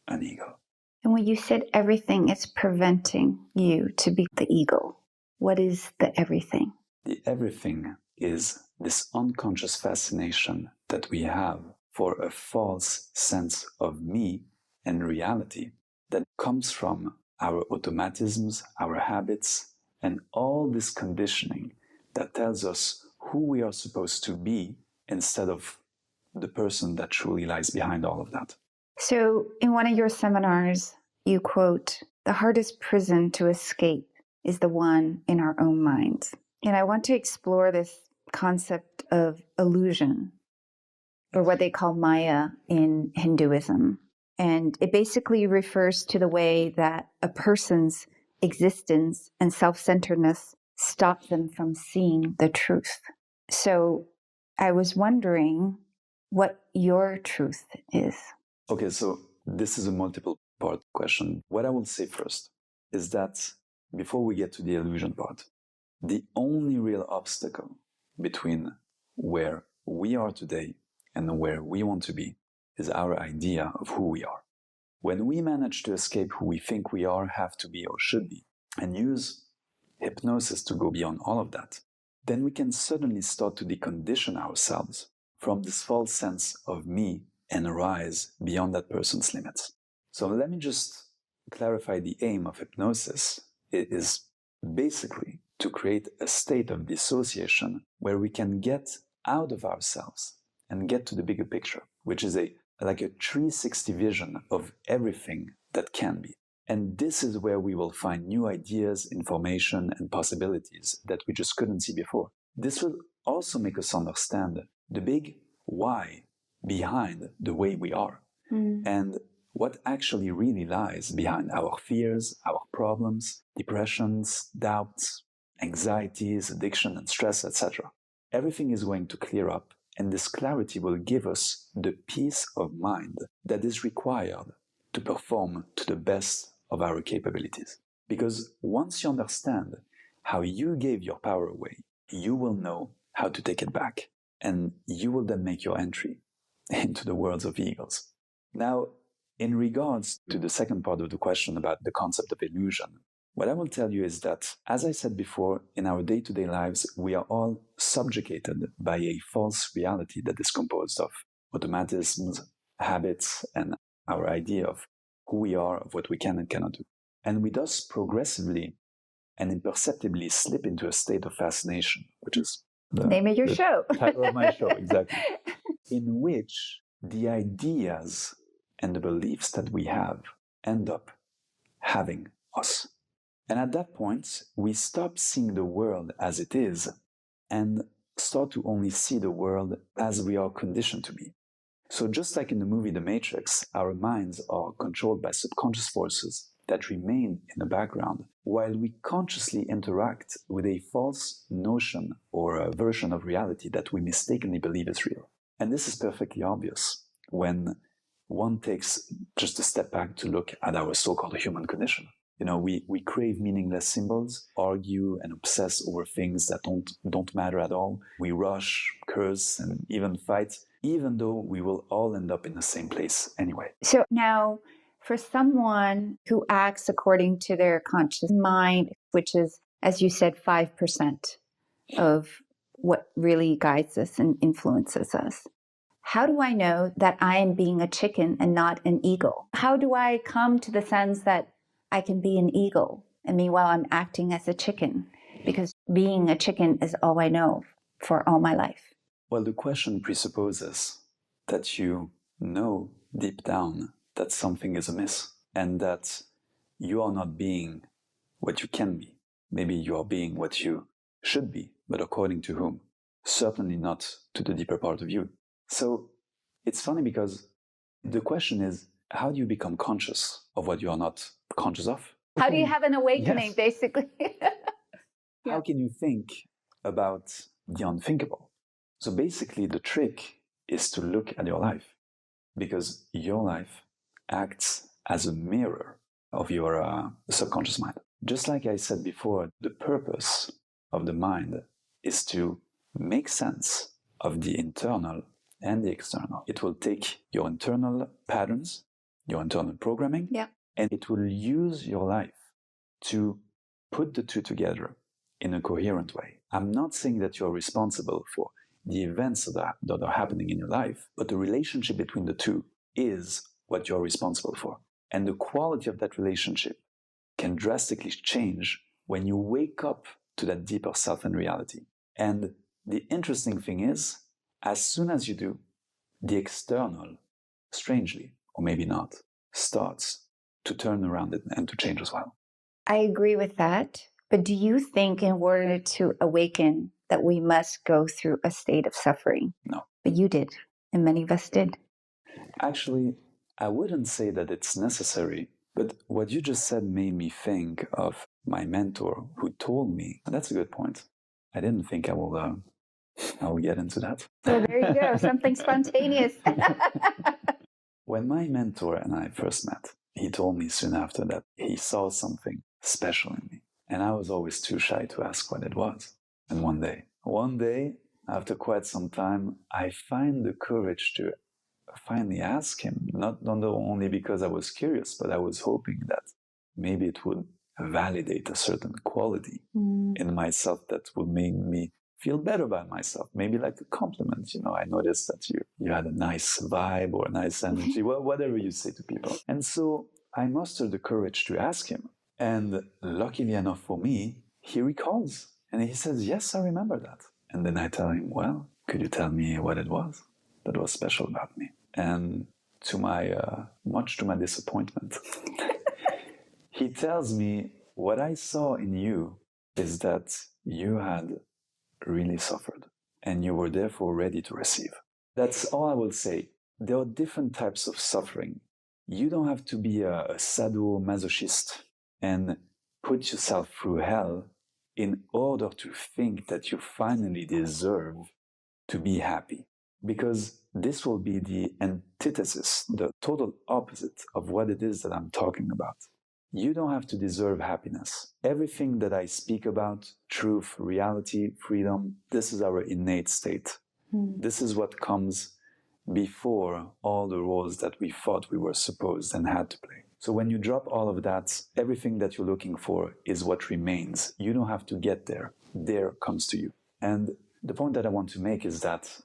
an eagle. And when you said everything is preventing you to be the eagle, what is the everything? The everything is this unconscious fascination that we have for a false sense of me and reality that comes from our automatisms, our habits, and all this conditioning that tells us who we are supposed to be instead of the person that truly lies behind all of that. So in one of your seminars, you quote, "The hardest prison to escape is the one in our own minds." And I want to explore this concept of illusion, or what they call Maya in Hinduism. And it basically refers to the way that a person's existence and self-centeredness stop them from seeing the truth. So I was wondering what your truth is. Okay, so this is a multiple part question. What I will say first is that before we get to the illusion part, the only real obstacle between where we are today and where we want to be is our idea of who we are. When we manage to escape who we think we are, have to be, or should be, and use hypnosis to go beyond all of that, then we can suddenly start to decondition ourselves from this false sense of me and rise beyond that person's limits. So let me just clarify the aim of hypnosis. It is basically to create a state of dissociation where we can get out of ourselves and get to the bigger picture, which is like a 360 vision of everything that can be. And this is where we will find new ideas, information, and possibilities that we just couldn't see before. This will also make us understand the big why behind the way we are, and what actually really lies behind our fears, our problems, depressions, doubts, anxieties, addiction, and stress, etc. Everything is going to clear up, and this clarity will give us the peace of mind that is required to perform to the best of our capabilities. Because once you understand how you gave your power away, you will know how to take it back, and you will then make your entry into the worlds of eagles. Now, in regards to the second part of the question about the concept of illusion, what I will tell you is that, as I said before, in our day-to-day lives, we are all subjugated by a false reality that is composed of automatisms, habits, and our idea of who we are, of what we can and cannot do. And we thus progressively and imperceptibly slip into a state of fascination, which is the name of your show. Title of my show, exactly. In which the ideas and the beliefs that we have end up having us. And at that point, we stop seeing the world as it is and start to only see the world as we are conditioned to be. So just like in the movie The Matrix, our minds are controlled by subconscious forces that remain in the background while we consciously interact with a false notion or a version of reality that we mistakenly believe is real. And this is perfectly obvious when one takes just a step back to look at our so-called human condition. You know, we crave meaningless symbols, argue and obsess over things that don't matter at all. We rush, curse, and even fight, even though we will all end up in the same place anyway. So now, for someone who acts according to their conscious mind, which is, as you said, 5% of what really guides us and influences us, how do I know that I am being a chicken and not an eagle? How do I come to the sense that I can be an eagle, and meanwhile I'm acting as a chicken? Because being a chicken is all I know for all my life. Well, the question presupposes that you know deep down that something is amiss and that you are not being what you can be. Maybe you are being what you should be, but according to whom? Certainly not to the deeper part of you. So it's funny because the question is, how do you become conscious of what you are not conscious of? How do you have an awakening, Yes. basically? How can you think about the unthinkable? So basically, the trick is to look at your life, because your life acts as a mirror of your subconscious mind. Just like I said before, the purpose of the mind is to make sense of the internal and the external. It will take your internal patterns, your internal programming, and it will use your life to put the two together in a coherent way. I'm not saying that you're responsible for the events that are happening in your life, but the relationship between the two is what you're responsible for. And the quality of that relationship can drastically change when you wake up to that deeper self and reality. And the interesting thing is, as soon as you do, the external, strangely, or maybe not, starts to turn around it and to change as well. I agree with that. But do you think in order to awaken that we must go through a state of suffering? No. But you did, and many of us did. Actually, I wouldn't say that it's necessary, but what you just said made me think of my mentor who told me, and that's a good point. I didn't think I will get into that. Well, there you go, something spontaneous. When my mentor and I first met, he told me soon after that he saw something special in me. And I was always too shy to ask what it was. And one day, after quite some time, I find the courage to finally ask him, not only because I was curious, but I was hoping that maybe it would validate a certain quality in myself that would make me feel better about myself. Maybe like a compliment, I noticed that you had a nice vibe or a nice energy, well, whatever you say to people. And so I mustered the courage to ask him. And luckily enough for me, he recalls. And he says, yes, I remember that. And then I tell him, well, could you tell me what it was that was special about me? And to my much to my disappointment, he tells me, what I saw in you is that you had really suffered and you were therefore ready to receive. That's all I will say. There are different types of suffering. You don't have to be a sadomasochist and put yourself through hell in order to think that you finally deserve to be happy. Because this will be the antithesis, the total opposite of what it is that I'm talking about. You don't have to deserve happiness. Everything that I speak about, truth, reality, freedom, this is our innate state. This is what comes before all the roles that we thought we were supposed and had to play. So when you drop all of that, everything that you're looking for is what remains. You don't have to get there. There comes to you. And the point that I want to make is that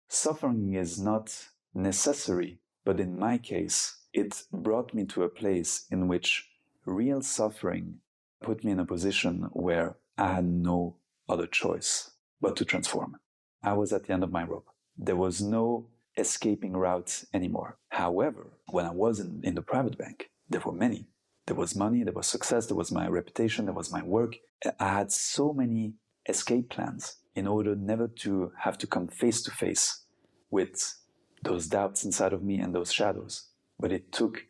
suffering is not necessary, but in my case, it brought me to a place in which real suffering put me in a position where I had no other choice but to transform. I was at the end of my rope. There was no escaping route anymore. However, when I was in the private bank, there were many. There was money, there was success, there was my reputation, there was my work. I had so many escape plans in order never to have to come face to face with those doubts inside of me and those shadows. But it took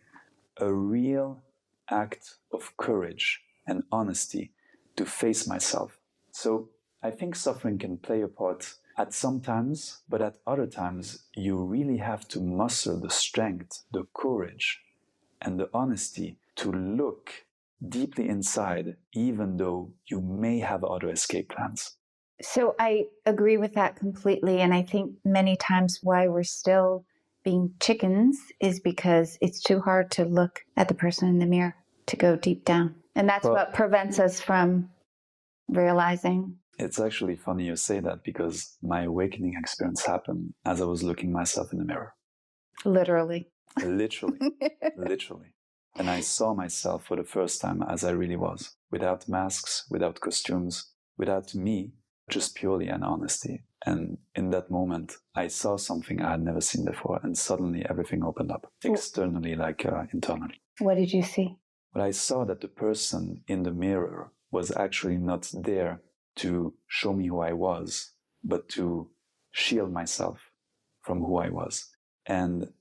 a real act of courage and honesty to face myself. So I think suffering can play a part at some times, but at other times, you really have to muster the strength, the courage, and the honesty to look deeply inside, even though you may have other escape plans. So I agree with that completely. And I think many times why we're still being chickens is because it's too hard to look at the person in the mirror, to go deep down. And that's what prevents us from realizing. It's actually funny you say that because my awakening experience happened as I was looking myself in the mirror. Literally. Literally. And I saw myself for the first time as I really was, without masks, without costumes, without me, just purely an honesty. And in that moment, I saw something I had never seen before, and suddenly everything opened up, externally like internally. What did you see? Well, I saw that the person in the mirror was actually not there to show me who I was, but to shield myself from who I was. And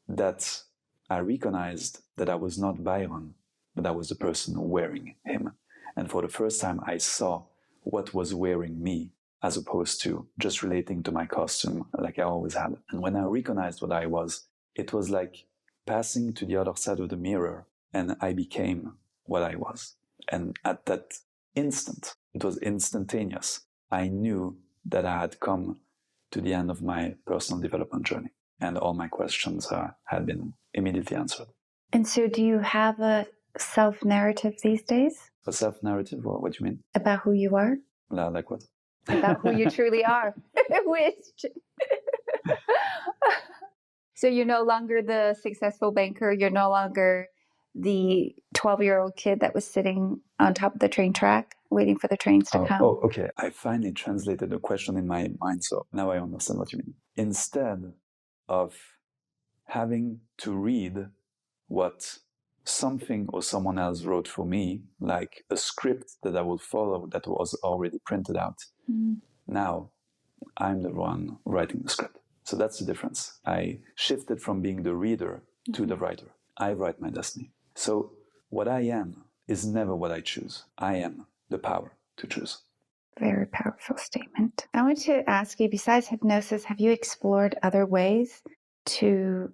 that I recognized that I was not Byron, but I was the person wearing him. And for the first time, I saw what was wearing me, as opposed to just relating to my costume like I always had. And when I recognized what I was, it was like passing to the other side of the mirror, and I became what I was. And at that instant, it was instantaneous. I knew that I had come to the end of my personal development journey, and all my questions had been immediately answered. And so do you have a self-narrative these days? A self-narrative? What do you mean? About who you are? Like what? About who you truly are. So you're no longer the successful banker. You're no longer the 12-year-old kid that was sitting on top of the train track waiting for the trains to come. Oh, okay. I finally translated the question in my mind, so now I understand what you mean. Instead of having to read what something or someone else wrote for me, like a script that I would follow that was already printed out. Now I'm the one writing the script. So that's the difference. I shifted from being the reader to the writer. I write my destiny. So what I am is never what I choose. I am the power to choose. Very powerful statement. I want to ask you, besides hypnosis, have you explored other ways to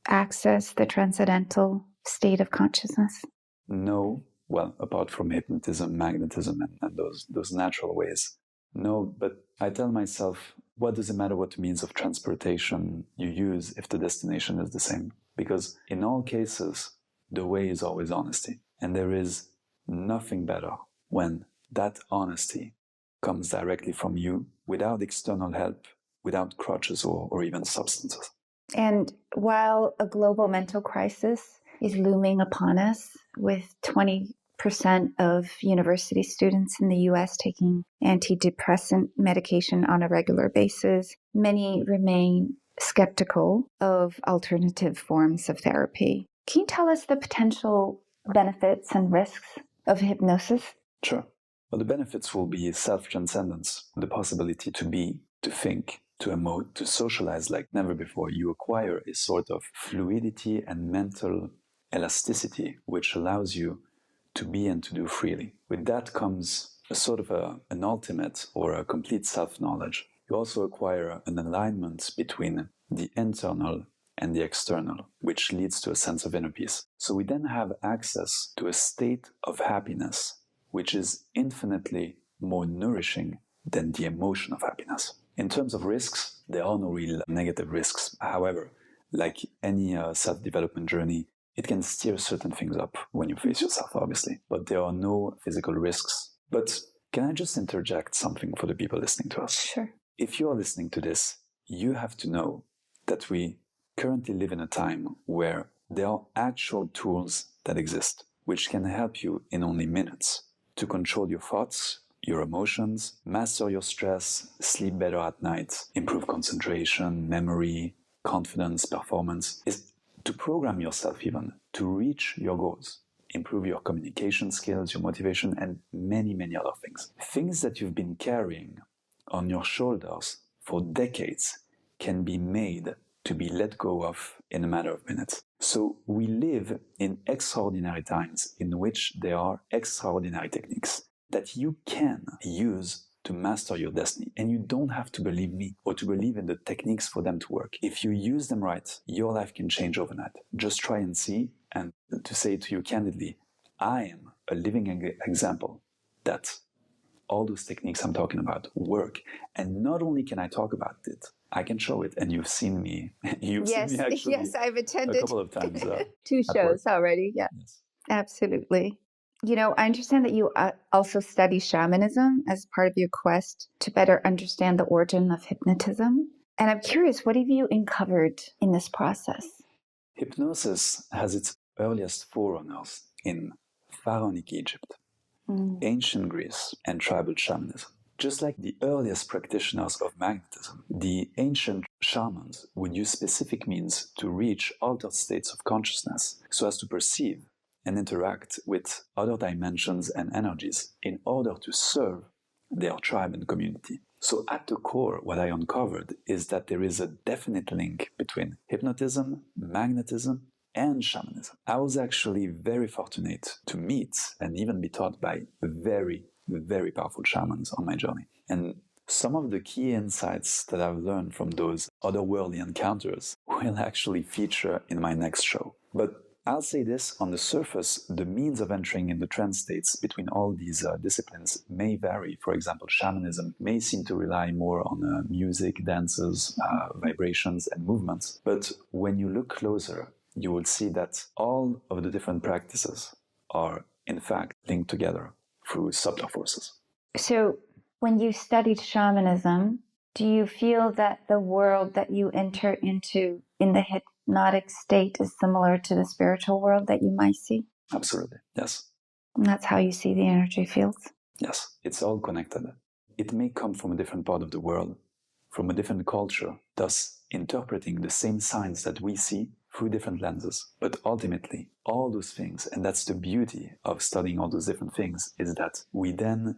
access the transcendental state of consciousness? No, well, apart from hypnotism, magnetism, and those natural ways. No, but I tell myself, what does it matter what means of transportation you use if the destination is the same? Because in all cases, the way is always honesty. And there is nothing better when that honesty comes directly from you without external help, without crutches or even substances. And while a global mental crisis is looming upon us, with 20% of university students in the US taking antidepressant medication on a regular basis, many remain skeptical of alternative forms of therapy. Can you tell us the potential benefits and risks of hypnosis? Sure. Well, the benefits will be self-transcendence, the possibility to be, to think, to emote, to socialize like never before. You acquire a sort of fluidity and mental elasticity, which allows you to be and to do freely. With that comes a sort of an ultimate or a complete self-knowledge. You also acquire an alignment between the internal and the external, which leads to a sense of inner peace. So we then have access to a state of happiness, which is infinitely more nourishing than the emotion of happiness. In terms of risks, there are no real negative risks. However, like any self-development journey, it can steer certain things up when you face yourself, obviously. But there are no physical risks. But can I just interject something for the people listening to us? Sure. If you are listening to this, you have to know that we currently live in a time where there are actual tools that exist, which can help you in only minutes to control your thoughts, your emotions, master your stress, sleep better at night, improve concentration, memory, confidence, performance, is to program yourself even to reach your goals, improve your communication skills, your motivation, and many, many other things. Things that you've been carrying on your shoulders for decades can be made to be let go of in a matter of minutes. So we live in extraordinary times in which there are extraordinary techniques that you can use to master your destiny. And you don't have to believe me or to believe in the techniques for them to work. If you use them right, your life can change overnight. Just try and see, and to say to you candidly, I am a living example that all those techniques I'm talking about work. And not only can I talk about it, I can show it. And you've seen me. You've seen me actually. Yes, I've attended a couple of times. 2 shows already. Yeah, Yes. Absolutely. You know, I understand that you also study shamanism as part of your quest to better understand the origin of hypnotism. And I'm curious, what have you uncovered in this process? Hypnosis has its earliest forerunners in pharaonic Egypt, ancient Greece, and tribal shamanism. Just like the earliest practitioners of magnetism, the ancient shamans would use specific means to reach altered states of consciousness so as to perceive and interact with other dimensions and energies in order to serve their tribe and community. So at the core, what I uncovered is that there is a definite link between hypnotism, magnetism, and shamanism. I was actually very fortunate to meet and even be taught by very, very powerful shamans on my journey. And some of the key insights that I've learned from those otherworldly encounters will actually feature in my next show. But I'll say this, on the surface, the means of entering in the trance states between all these disciplines may vary. For example, shamanism may seem to rely more on music, dances, vibrations, and movements. But when you look closer, you will see that all of the different practices are, in fact, linked together through subtler forces. So when you studied shamanism, do you feel that the world that you enter into in the hypnotic state is similar to the spiritual world that you might see? Absolutely, yes. And that's how you see the energy fields? Yes, it's all connected. It may come from a different part of the world, from a different culture, thus interpreting the same signs that we see through different lenses. But ultimately, all those things, and that's the beauty of studying all those different things, is that we then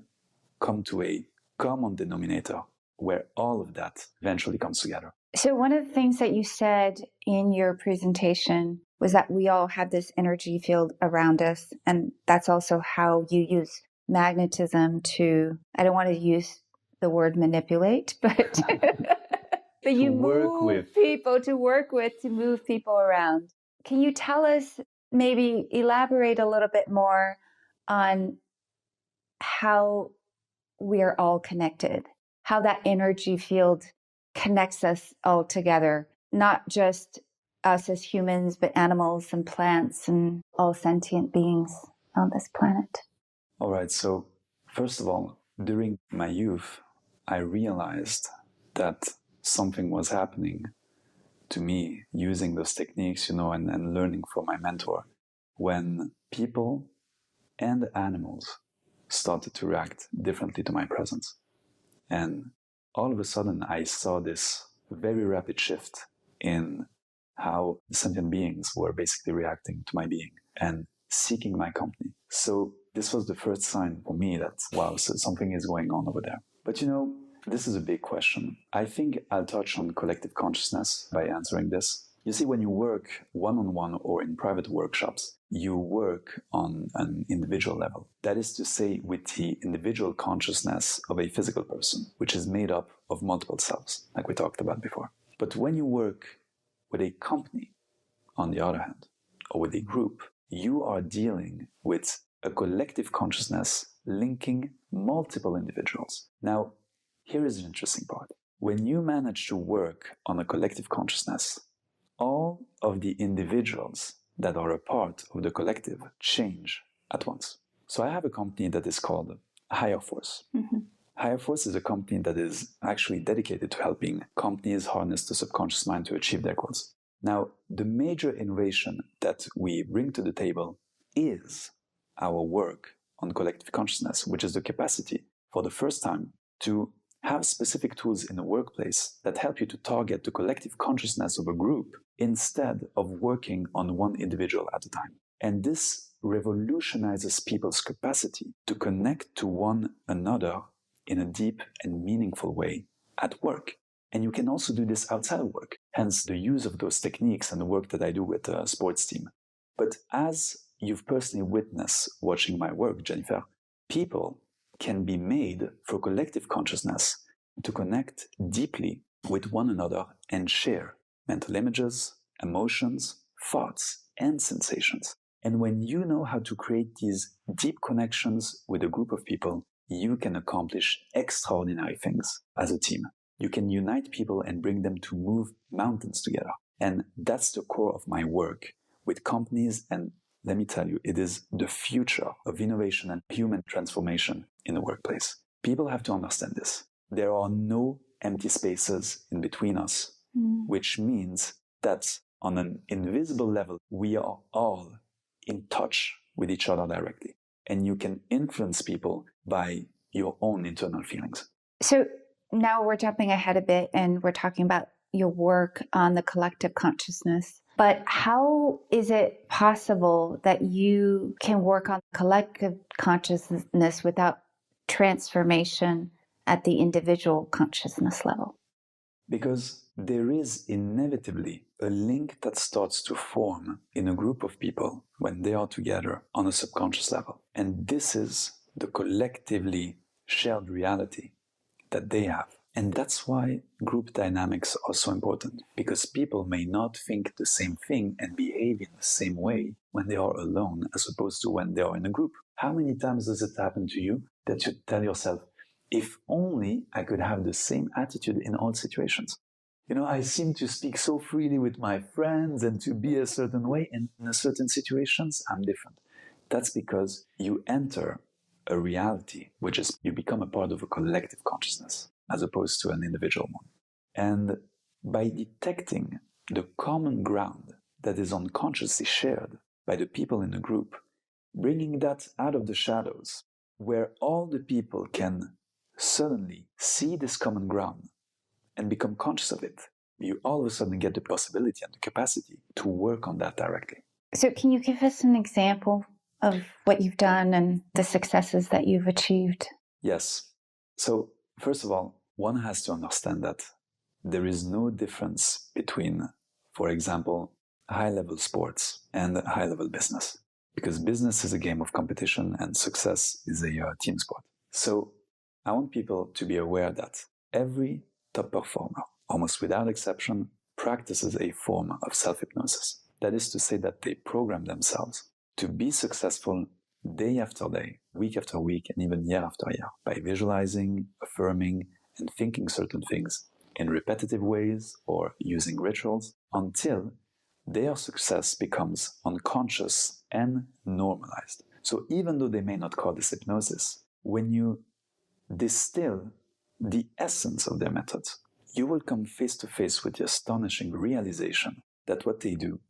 come to a common denominator where all of that eventually comes together. So one of the things that you said in your presentation was that we all have this energy field around us, and that's also how you use magnetism to, I don't want to use the word manipulate, but but you move people to work with, to move people around. Can you tell us, maybe elaborate a little bit more on how we're all connected, how that energy field connects us all together, not just us as humans, but animals and plants and all sentient beings on this planet? All right, so first of all, during my youth, I realized that something was happening to me using those techniques, and learning from my mentor, when people and animals started to react differently to my presence. And all of a sudden, I saw this very rapid shift in how sentient beings were basically reacting to my being and seeking my company. So this was the first sign for me that, wow, so something is going on over there. But this is a big question. I think I'll touch on collective consciousness by answering this. You see, when you work one-on-one or in private workshops, you work on an individual level. That is to say, with the individual consciousness of a physical person, which is made up of multiple selves, like we talked about before. But when you work with a company, on the other hand, or with a group, you are dealing with a collective consciousness linking multiple individuals. Now, here is an interesting part. When you manage to work on a collective consciousness, all of the individuals that are a part of the collective change at once. So I have a company that is called Higher Force. Mm-hmm. Higher Force is a company that is actually dedicated to helping companies harness the subconscious mind to achieve their goals. Now, the major innovation that we bring to the table is our work on collective consciousness, which is the capacity for the first time to have specific tools in the workplace that help you to target the collective consciousness of a group instead of working on one individual at a time. And this revolutionizes people's capacity to connect to one another in a deep and meaningful way at work. And you can also do this outside of work, hence the use of those techniques and the work that I do with the sports team. But as you've personally witnessed watching my work, Jennifer, people can be made for collective consciousness to connect deeply with one another and share mental images, emotions, thoughts, and sensations. And when you know how to create these deep connections with a group of people, you can accomplish extraordinary things as a team. You can unite people and bring them to move mountains together. And that's the core of my work with companies. And let me tell you, it is the future of innovation and human transformation in the workplace. People have to understand this. There are no empty spaces in between us, which means that on an invisible level, we are all in touch with each other directly. And you can influence people by your own internal feelings. So now we're jumping ahead a bit and we're talking about your work on the collective consciousness. But how is it possible that you can work on collective consciousness without transformation at the individual consciousness level? Because there is inevitably a link that starts to form in a group of people when they are together on a subconscious level. And this is the collectively shared reality that they have. And that's why group dynamics are so important, because people may not think the same thing and behave in the same way when they are alone as opposed to when they are in a group. How many times does it happen to you that you tell yourself, if only I could have the same attitude in all situations? I seem to speak so freely with my friends and to be a certain way, and in certain situations, I'm different. That's because you enter a reality, which is you become a part of a collective consciousness as opposed to an individual one. And by detecting the common ground that is unconsciously shared by the people in the group, bringing that out of the shadows, where all the people can suddenly see this common ground and become conscious of it, you all of a sudden get the possibility and the capacity to work on that directly. So can you give us an example of what you've done and the successes that you've achieved? Yes. So first of all, one has to understand that there is no difference between, for example, high-level sports and high-level business, because business is a game of competition and success is a team sport. So I want people to be aware that every top performer, almost without exception, practices a form of self-hypnosis. That is to say that they program themselves to be successful day after day, week after week, and even year after year by visualizing, affirming, and thinking certain things in repetitive ways or using rituals until their success becomes unconscious and normalized. So even though they may not call this hypnosis, when you distill the essence of their methods, you will come face to face with the astonishing realization that what they do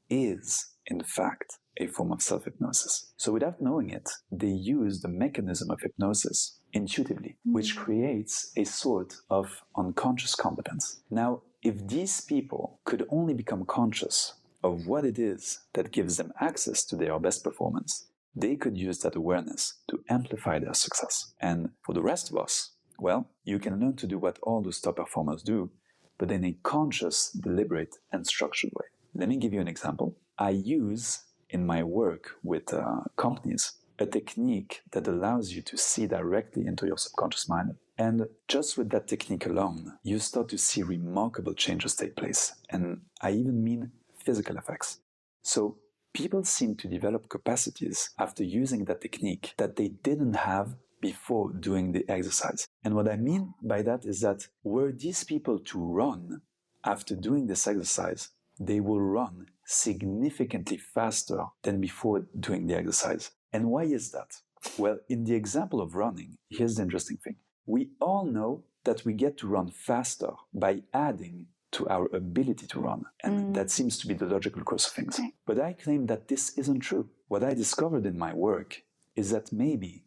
is, in fact, a form of self-hypnosis. So without knowing it, they use the mechanism of hypnosis intuitively, which creates a sort of unconscious competence. Now, if these people could only become conscious of what it is that gives them access to their best performance, they could use that awareness to amplify their success. And for the rest of us, well, you can learn to do what all those top performers do, but in a conscious, deliberate, and structured way. Let me give you an example. I use in my work with companies a technique that allows you to see directly into your subconscious mind. And just with that technique alone, you start to see remarkable changes take place. And I even mean physical effects. So people seem to develop capacities after using that technique that they didn't have before doing the exercise. And what I mean by that is that were these people to run after doing this exercise, they will run significantly faster than before doing the exercise. And why is that? Well, in the example of running, here's the interesting thing. We all know that we get to run faster by adding to our ability to run. And that seems to be the logical course of things. But I claim that this isn't true. What I discovered in my work is that maybe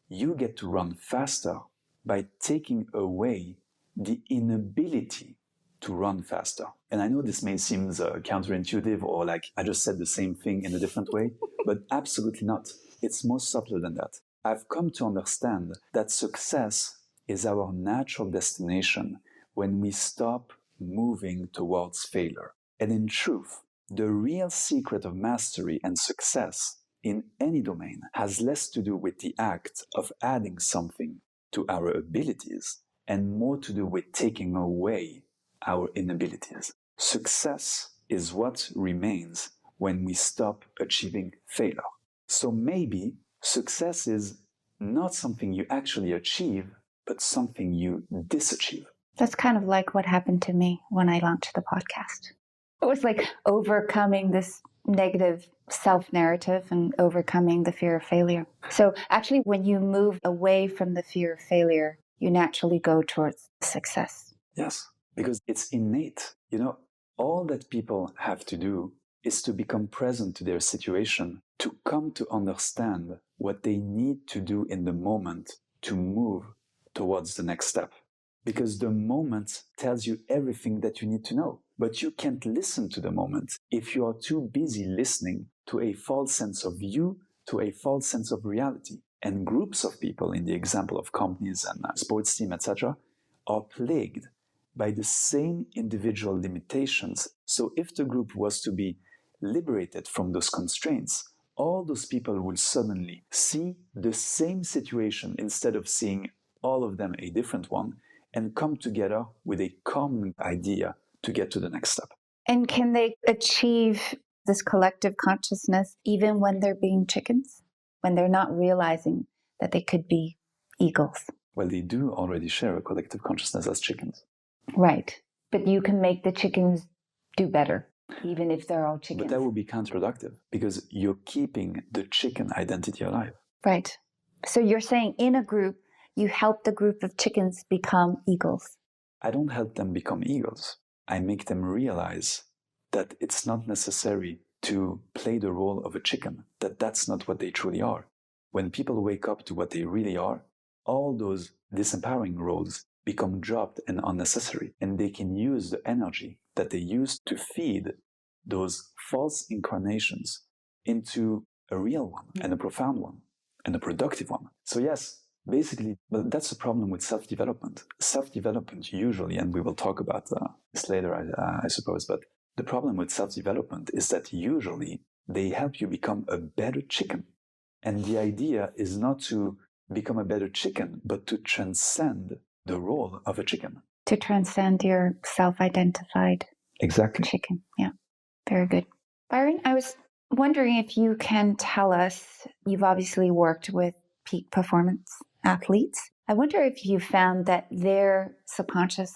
you get to run faster by taking away the inability to run faster. And I know this may seem counterintuitive or like I just said the same thing in a different way, but absolutely not. It's more subtle than that. I've come to understand that success is our natural destination when we stop moving towards failure. And in truth, the real secret of mastery and success in any domain has less to do with the act of adding something to our abilities and more to do with taking away our inabilities. Success is what remains when we stop achieving failure. So maybe success is not something you actually achieve, but something you disachieve. That's kind of like what happened to me when I launched the podcast. It was like overcoming this negative self-narrative and overcoming the fear of failure. So actually, when you move away from the fear of failure, you naturally go towards success. Yes, because it's innate. You know, all that people have to do is to become present to their situation, to come to understand what they need to do in the moment to move towards the next step. Because the moment tells you everything that you need to know. But you can't listen to the moment if you are too busy listening to a false sense of you, to a false sense of reality. And groups of people, in the example of companies and sports team, etc., are plagued by the same individual limitations. So if the group was to be liberated from those constraints, all those people will suddenly see the same situation instead of seeing all of them a different one, and come together with a common idea to get to the next step. And can they achieve this collective consciousness even when they're being chickens? When they're not realizing that they could be eagles? Well, they do already share a collective consciousness as chickens. Right. But you can make the chickens do better, even if they're all chickens. But that would be counterproductive because you're keeping the chicken identity alive. Right. So you're saying in a group, you help the group of chickens become eagles. I don't help them become eagles. I make them realize that it's not necessary to play the role of a chicken, that that's not what they truly are. When people wake up to what they really are, all those disempowering roles become dropped and unnecessary, and they can use the energy that they used to feed those false incarnations into a real one and a profound one and a productive one. So yes, basically, but that's the problem with self-development. Self-development usually, and we will talk about this later, I suppose, but the problem with self-development is that usually they help you become a better chicken. And the idea is not to become a better chicken, but to transcend the role of a chicken. To transcend your self-identified chicken. Yeah, very good. Byron, I was wondering if you can tell us, you've obviously worked with peak performance athletes. I wonder if you found that their subconscious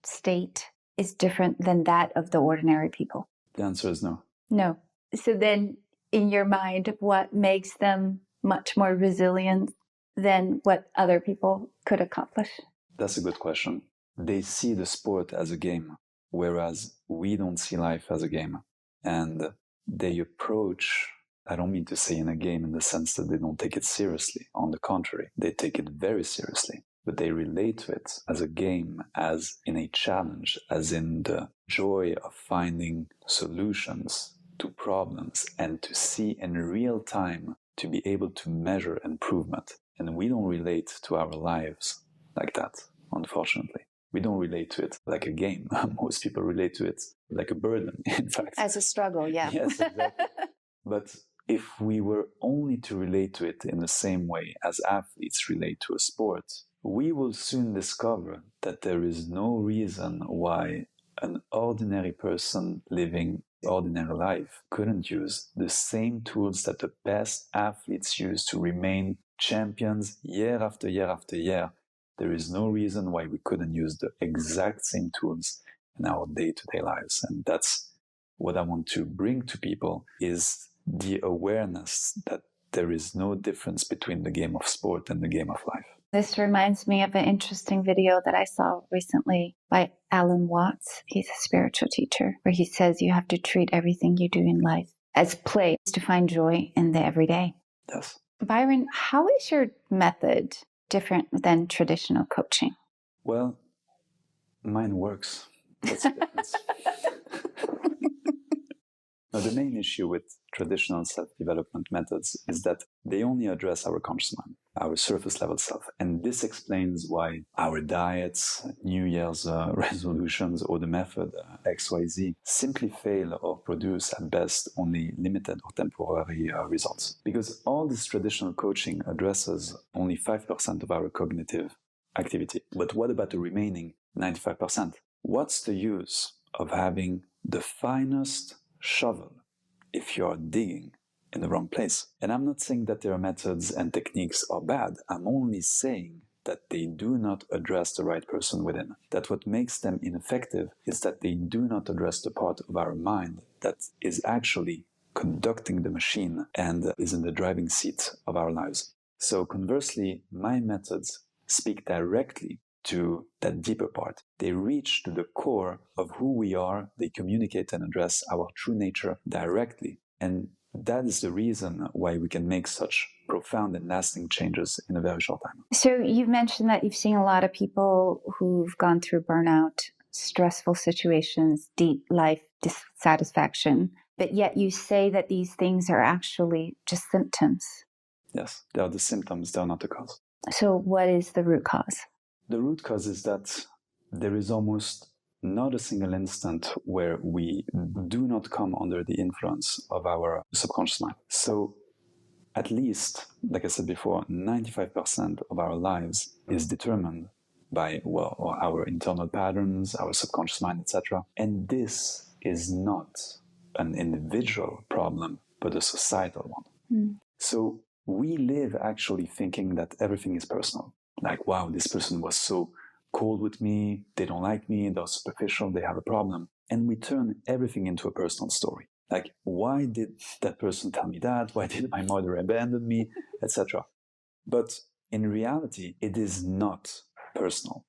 state is different than that of the ordinary people. The answer is no. No. So then, in your mind, what makes them much more resilient than what other people could accomplish? That's a good question. They see the sport as a game, whereas we don't see life as a game. And they approach, I don't mean to say in a game in the sense that they don't take it seriously. On the contrary, they take it very seriously. But they relate to it as a game, as in a challenge, as in the joy of finding solutions to problems and to see in real time, to be able to measure improvement. And we don't relate to our lives like that, unfortunately. We don't relate to it like a game. Most people relate to it like a burden, in fact. As a struggle, yeah. Yes, exactly. But if we were only to relate to it in the same way as athletes relate to a sport, we will soon discover that there is no reason why an ordinary person living ordinary life couldn't use the same tools that the best athletes use to remain champions year after year after year. There is no reason why we couldn't use the exact same tools in our day-to-day lives. And that's what I want to bring to people, is the awareness that there is no difference between the game of sport and the game of life. This reminds me of an interesting video that I saw recently by Alan Watts. He's a spiritual teacher, where he says you have to treat everything you do in life as play to find joy in the everyday. Yes. Byron, how is your method different than traditional coaching? Well, mine works. That's the difference. Now, the main issue with traditional self-development methods is that they only address our conscious mind, our surface-level self. And this explains why our diets, New Year's resolutions, or the method XYZ simply fail or produce at best only limited or temporary results. Because all this traditional coaching addresses only 5% of our cognitive activity. But what about the remaining 95%? What's the use of having the finest shovel if you're digging in the wrong place? And I'm not saying that their methods and techniques are bad. I'm only saying that they do not address the right person within. That what makes them ineffective is that they do not address the part of our mind that is actually conducting the machine and is in the driving seat of our lives. So conversely, my methods speak directly to that deeper part. They reach to the core of who we are. They communicate and address our true nature directly. And that is the reason why we can make such profound and lasting changes in a very short time. So you've mentioned that you've seen a lot of people who've gone through burnout, stressful situations, deep life dissatisfaction, but yet you say that these things are actually just symptoms. Yes, they are the symptoms, they are not the cause. So what is the root cause? The root cause is that there is almost not a single instant where we do not come under the influence of our subconscious mind. So at least, like I said before, 95% of our lives is determined by, well, our internal patterns, our subconscious mind, etc. And this is not an individual problem, but a societal one. So we live actually thinking that everything is personal. Like, wow, this person was so cold with me, they don't like me, they're superficial, they have a problem. And we turn everything into a personal story. Like, why did that person tell me that? Why did my mother abandon me? Etc. But in reality, it is not personal.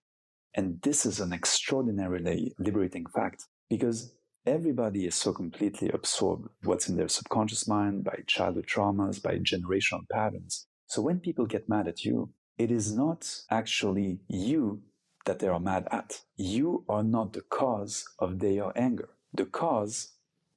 And this is an extraordinarily liberating fact, because everybody is so completely absorbed what's in their subconscious mind by childhood traumas, by generational patterns. So when people get mad at you, it is not actually you that they are mad at. You are not the cause of their anger. The cause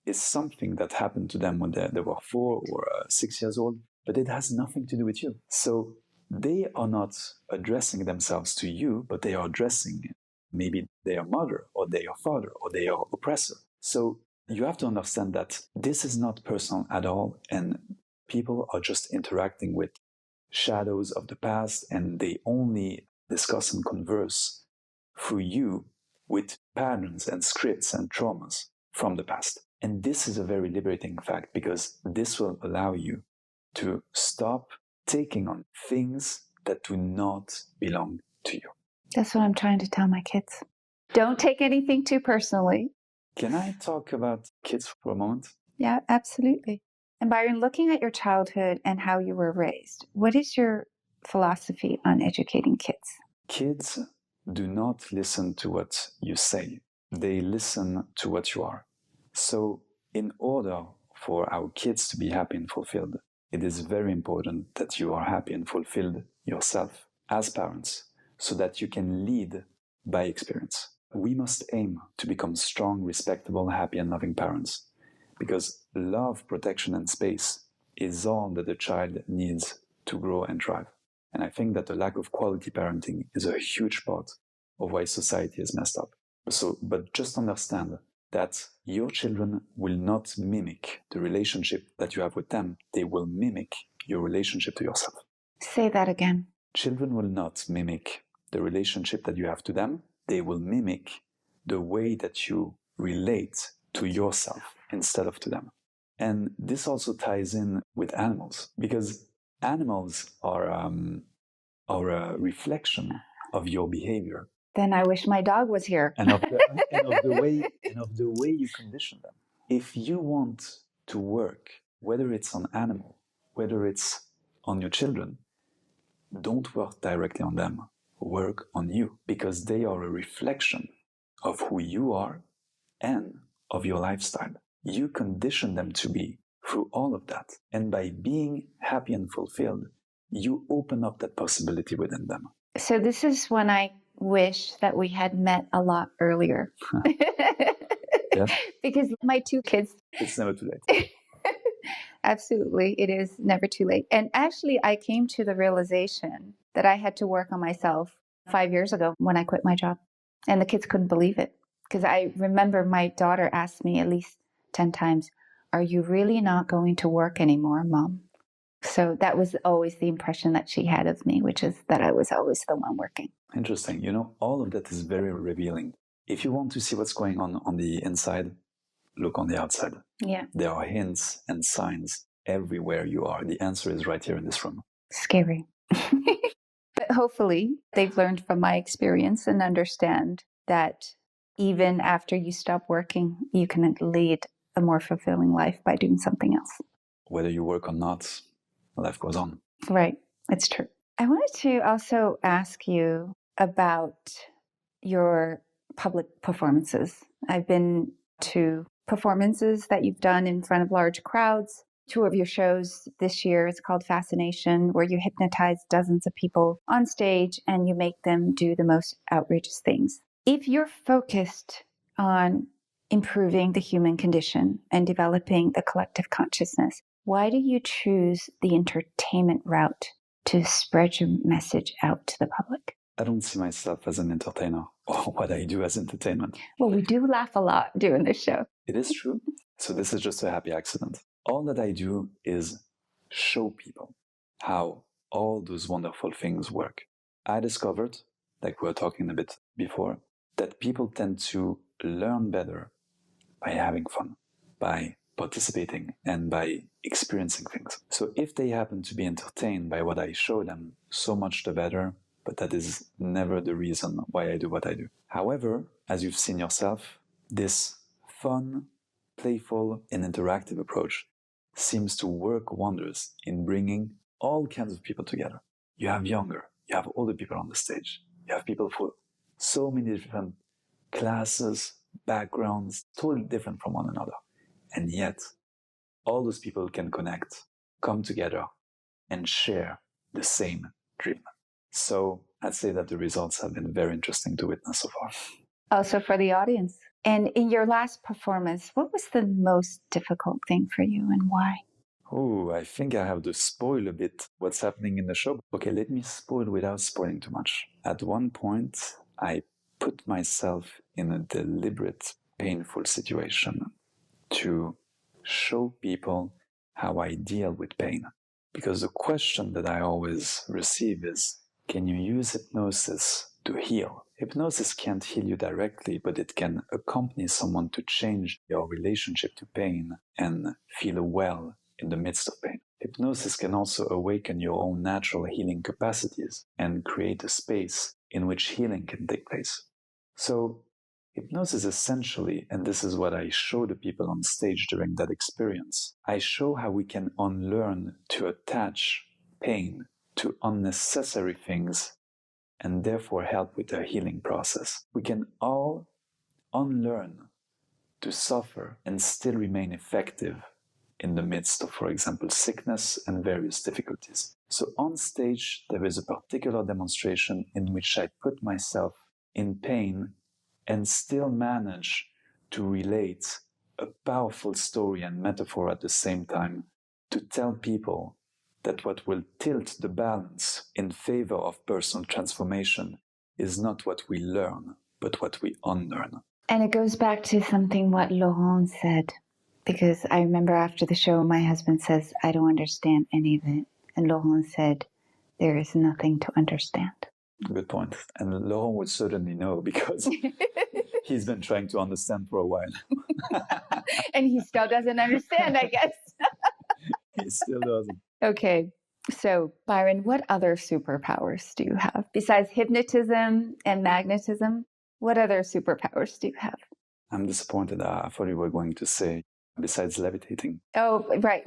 is something that happened to them when they were 4 or 6 years old, but it has nothing to do with you. So they are not addressing themselves to you, but they are addressing maybe their mother or their father or their oppressor. So you have to understand that this is not personal at all, and people are just interacting with shadows of the past, and they only discuss and converse through you with patterns and scripts and traumas from the past. And this is a very liberating fact, because this will allow you to stop taking on things that do not belong to you. That's what I'm trying to tell my kids. Don't take anything too personally. Can I talk about kids for a moment? Yeah, absolutely. And Byron, looking at your childhood and how you were raised, what is your philosophy on educating kids? Kids do not listen to what you say. They listen to what you are. So in order for our kids to be happy and fulfilled, it is very important that you are happy and fulfilled yourself as parents, so that you can lead by experience. We must aim to become strong, respectable, happy, and loving parents, because love, protection, and space is all that the child needs to grow and thrive. And I think that the lack of quality parenting is a huge part of why society is messed up. But just understand that your children will not mimic the relationship that you have with them. They will mimic your relationship to yourself. Say that again. Children will not mimic the relationship that you have to them. They will mimic the way that you relate to yourself instead of to them. And this also ties in with animals, because animals are a reflection of your behavior. Then I wish my dog was here. And of the way you condition them. If you want to work, whether it's on animal, whether it's on your children, don't work directly on them. Work on you, because they are a reflection of who you are and of your lifestyle. You condition them to be through all of that. And by being happy and fulfilled, you open up that possibility within them. So this is when I wish that we had met a lot earlier. Yes. Because my 2 kids... It's never too late. Absolutely. It is never too late. And actually, I came to the realization that I had to work on myself 5 years ago when I quit my job. And the kids couldn't believe it. Because I remember my daughter asked me at least 10 times, "Are you really not going to work anymore, Mom?" So that was always the impression that she had of me, which is that I was always the one working. Interesting. You know, all of that is very revealing. If you want to see what's going on the inside, look on the outside. Yeah. There are hints and signs everywhere you are. The answer is right here in this room. Scary. But hopefully they've learned from my experience and understand that even after you stop working, you can lead a more fulfilling life by doing something else. Whether you work or not, life goes on. Right. It's true. I wanted to also ask you about your public performances. I've been to performances that you've done in front of large crowds. 2 of your shows this year is called Fascination, where you hypnotize dozens of people on stage and you make them do the most outrageous things. If you're focused on improving the human condition and developing the collective consciousness, why do you choose the entertainment route to spread your message out to the public? I don't see myself as an entertainer or what I do as entertainment. Well, we do laugh a lot doing this show. It is true. So this is just a happy accident. All that I do is show people how all those wonderful things work. I discovered, like we were talking a bit before, that people tend to learn better by having fun, by participating, and by experiencing things. So if they happen to be entertained by what I show them, so much the better, but that is never the reason why I do what I do. However, as you've seen yourself, this fun, playful, and interactive approach seems to work wonders in bringing all kinds of people together. You have younger, you have older people on the stage, you have people for so many different classes, backgrounds, totally different from one another. And yet, all those people can connect, come together, and share the same dream. So I'd say that the results have been very interesting to witness so far. Also for the audience. And in your last performance, what was the most difficult thing for you and why? Oh, I think I have to spoil a bit what's happening in the show. Okay, let me spoil without spoiling too much. At one point, I put myself in a deliberate, painful situation to show people how I deal with pain. Because the question that I always receive is, can you use hypnosis to heal? Hypnosis can't heal you directly, but it can accompany someone to change your relationship to pain and feel well in the midst of pain. Hypnosis can also awaken your own natural healing capacities and create a space in which healing can take place. So, hypnosis essentially, and this is what I show the people on stage during that experience, I show how we can unlearn to attach pain to unnecessary things and therefore help with the healing process. We can all unlearn to suffer and still remain effective in the midst of, for example, sickness and various difficulties. So on stage, there is a particular demonstration in which I put myself in pain and still manage to relate a powerful story and metaphor at the same time to tell people that what will tilt the balance in favor of personal transformation is not what we learn, but what we unlearn. And it goes back to something what Laurent said, because I remember after the show, my husband says, I don't understand any of it. And Laurent said, there is nothing to understand. Good point. And Laurent would certainly know because he's been trying to understand for a while. And he still doesn't understand, I guess. He still doesn't. Okay. So, Byron, what other superpowers do you have? Besides hypnotism and magnetism, what other superpowers do you have? I'm disappointed. I thought you were going to say, besides levitating. Oh, right.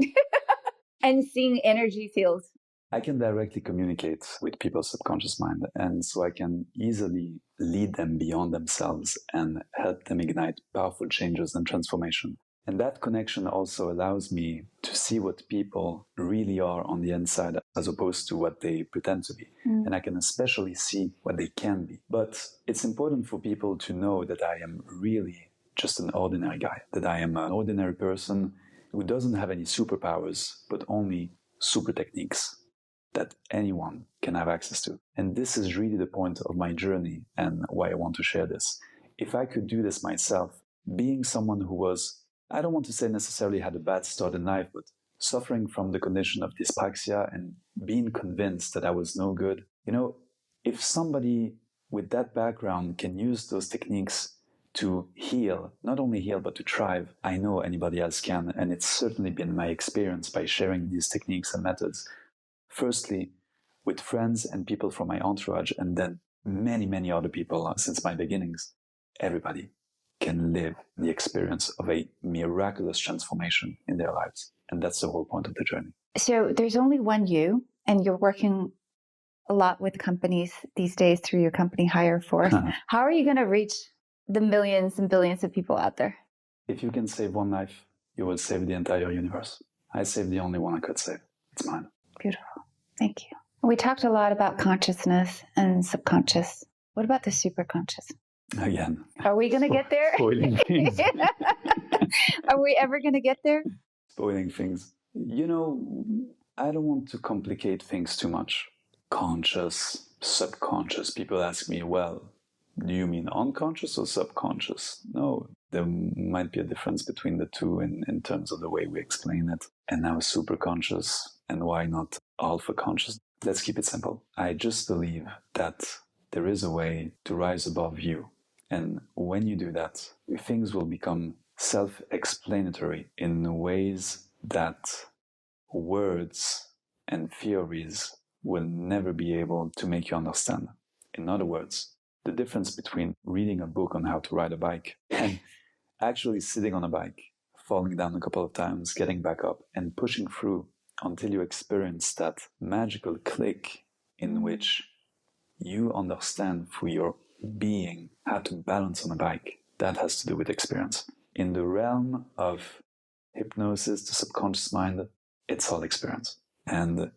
And seeing energy fields. I can directly communicate with people's subconscious mind, and so I can easily lead them beyond themselves and help them ignite powerful changes and transformation. And that connection also allows me to see what people really are on the inside as opposed to what they pretend to be. And I can especially see what they can be. But it's important for people to know that I am really just an ordinary guy, that I am an ordinary person who doesn't have any superpowers, but only super techniques that anyone can have access to. And this is really the point of my journey and why I want to share this. If I could do this myself, being someone who was, I don't want to say necessarily had a bad start in life, but suffering from the condition of dyspraxia and being convinced that I was no good. You know, if somebody with that background can use those techniques to heal, not only heal, but to thrive, I know anybody else can. And it's certainly been my experience by sharing these techniques and methods. Firstly, with friends and people from my entourage, and then many, many other people since my beginnings. Everybody can live the experience of a miraculous transformation in their lives. And that's the whole point of the journey. So there's only one you, and you're working a lot with companies these days through your company Higher Force. How are you going to reach the millions and billions of people out there? If you can save one life, you will save the entire universe. I saved the only one I could save. It's mine. Beautiful. Thank you. We talked a lot about consciousness and subconscious. What about the superconscious? Again. Are we going to get there? Spoiling things. Are we ever going to get there? Spoiling things. You know, I don't want to complicate things too much. Conscious, subconscious. People ask me, well, do you mean unconscious or subconscious? No, there might be a difference between the two in terms of the way we explain it. And now superconscious, and why not alpha conscious? Let's keep it simple. I just believe that there is a way to rise above you. And when you do that, things will become self-explanatory in ways that words and theories will never be able to make you understand. In other words, the difference between reading a book on how to ride a bike and actually sitting on a bike, falling down a couple of times, getting back up, and pushing through until you experience that magical click in which you understand through your being how to balance on a bike. That has to do with experience. In the realm of hypnosis, the subconscious mind, it's all experience. And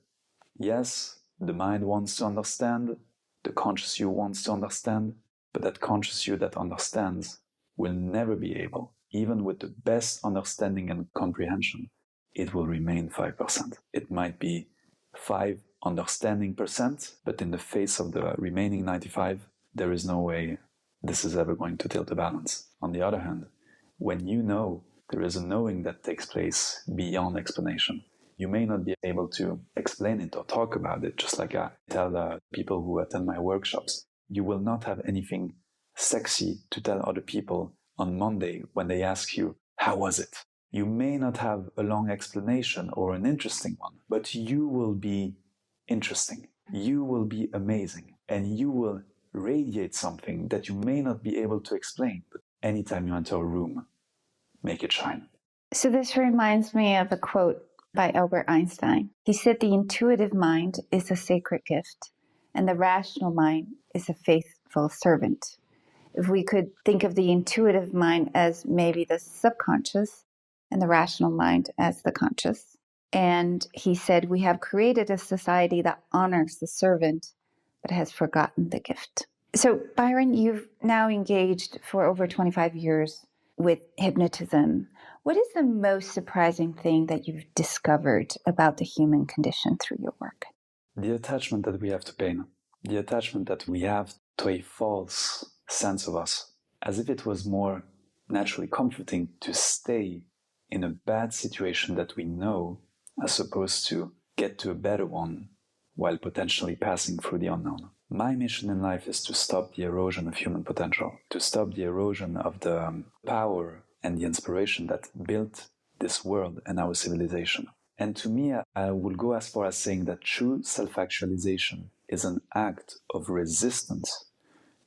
yes, the mind wants to understand, the conscious you wants to understand, but that conscious you that understands will never be able, even with the best understanding and comprehension, it will remain 5%. It might be 5 understanding percent, but in the face of the remaining 95, there is no way this is ever going to tilt the balance. On the other hand, when you know, there is a knowing that takes place beyond explanation. You may not be able to explain it or talk about it, just like I tell people who attend my workshops. You will not have anything sexy to tell other people on Monday when they ask you, how was it? You may not have a long explanation or an interesting one, but you will be interesting. You will be amazing. And you will radiate something that you may not be able to explain. But anytime you enter a room, make it shine. So this reminds me of a quote by Albert Einstein. He said, "The intuitive mind is a sacred gift, and the rational mind is a faithful servant." If we could think of the intuitive mind as maybe the subconscious and the rational mind as the conscious. And he said, we have created a society that honors the servant, but has forgotten the gift. So, Byron, you've now engaged for over 25 years with hypnotism. What is the most surprising thing that you've discovered about the human condition through your work? The attachment that we have to pain, the attachment that we have to a false sense of us, as if it was more naturally comforting to stay in a bad situation that we know, as opposed to get to a better one while potentially passing through the unknown. My mission in life is to stop the erosion of human potential, to stop the erosion of the power and the inspiration that built this world and our civilization. And to me, I will go as far as saying that true self-actualization is an act of resistance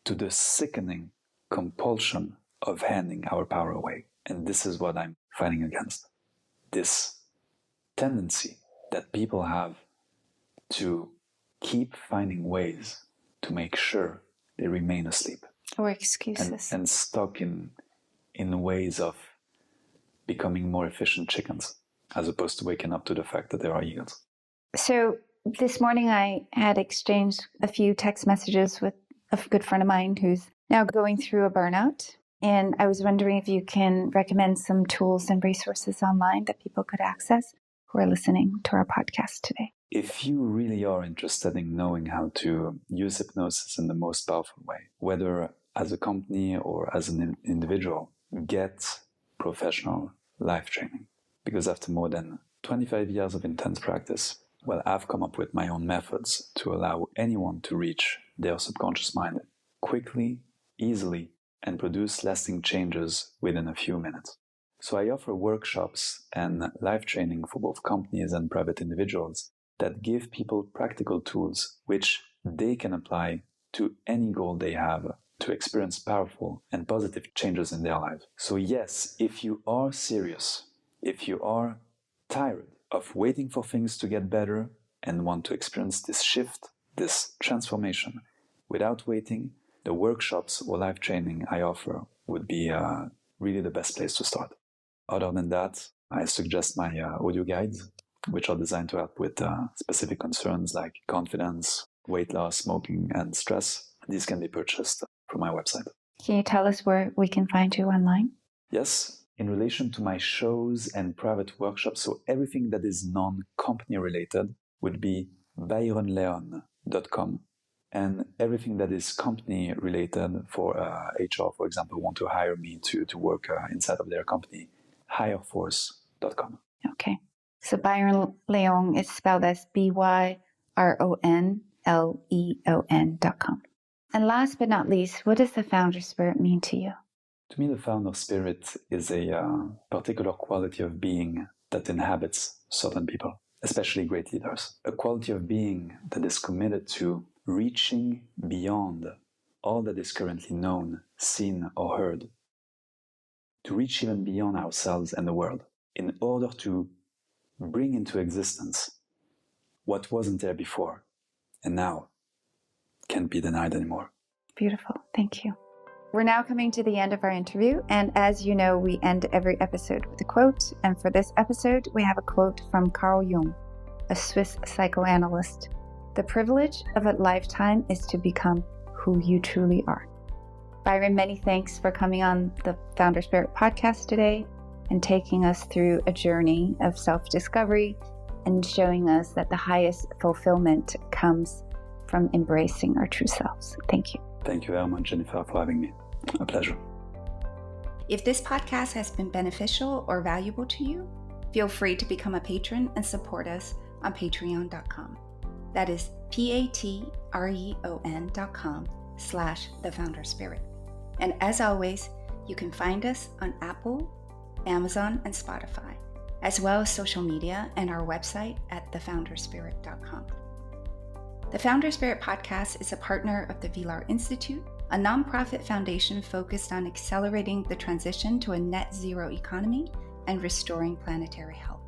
to the sickening compulsion of handing our power away. And this is what I'm fighting against. This tendency that people have to keep finding ways to make sure they remain asleep. Or excuses. And stuck in ways of becoming more efficient chickens, as opposed to waking up to the fact that there are eagles. So this morning I had exchanged a few text messages with a good friend of mine who's now going through a burnout. And I was wondering if you can recommend some tools and resources online that people could access who are listening to our podcast today. If you really are interested in knowing how to use hypnosis in the most powerful way, whether as a company or as an individual, get professional life training. Because after more than 25 years of intense practice, well, I've come up with my own methods to allow anyone to reach their subconscious mind quickly, easily, and produce lasting changes within a few minutes. So I offer workshops and life training for both companies and private individuals that give people practical tools which they can apply to any goal they have to experience powerful and positive changes in their lives. So yes, if you are serious, if you are tired of waiting for things to get better and want to experience this shift, this transformation, without waiting, the workshops or life training I offer would be really the best place to start. Other than that, I suggest my audio guides, which are designed to help with specific concerns like confidence, weight loss, smoking, and stress. These can be purchased from my website. Can you tell us where we can find you online? Yes, in relation to my shows and private workshops, so everything that is non-company related would be byronleon.com. And everything that is company related for HR, for example, want to hire me to work inside of their company, hireforce.com. Okay. So Byron Leon is spelled as BYRONLEON.com. And last but not least, what does the founder spirit mean to you? To me, the founder spirit is a particular quality of being that inhabits certain people, especially great leaders. A quality of being that is committed to reaching beyond all that is currently known, seen, or heard. To reach even beyond ourselves and the world in order to bring into existence what wasn't there before and now can't be denied anymore. Beautiful. Thank you. We're now coming to the end of our interview, and as you know, we end every episode with a quote, and for this episode, we have a quote from Carl Jung, a Swiss psychoanalyst The privilege of a lifetime is to become who you truly are. Byron, many thanks for coming on the Founder Spirit podcast today and taking us through a journey of self-discovery and showing us that the highest fulfillment comes from embracing our true selves. Thank you. Thank you very much, Jennifer, for having me. A pleasure. If this podcast has been beneficial or valuable to you, feel free to become a patron and support us on patreon.com. That is patreon.com/thefounderspirit. And as always, you can find us on Apple, Amazon, and Spotify, as well as social media and our website at thefounderspirit.com. The Founder Spirit podcast is a partner of the Vilar Institute, a nonprofit foundation focused on accelerating the transition to a net zero economy and restoring planetary health.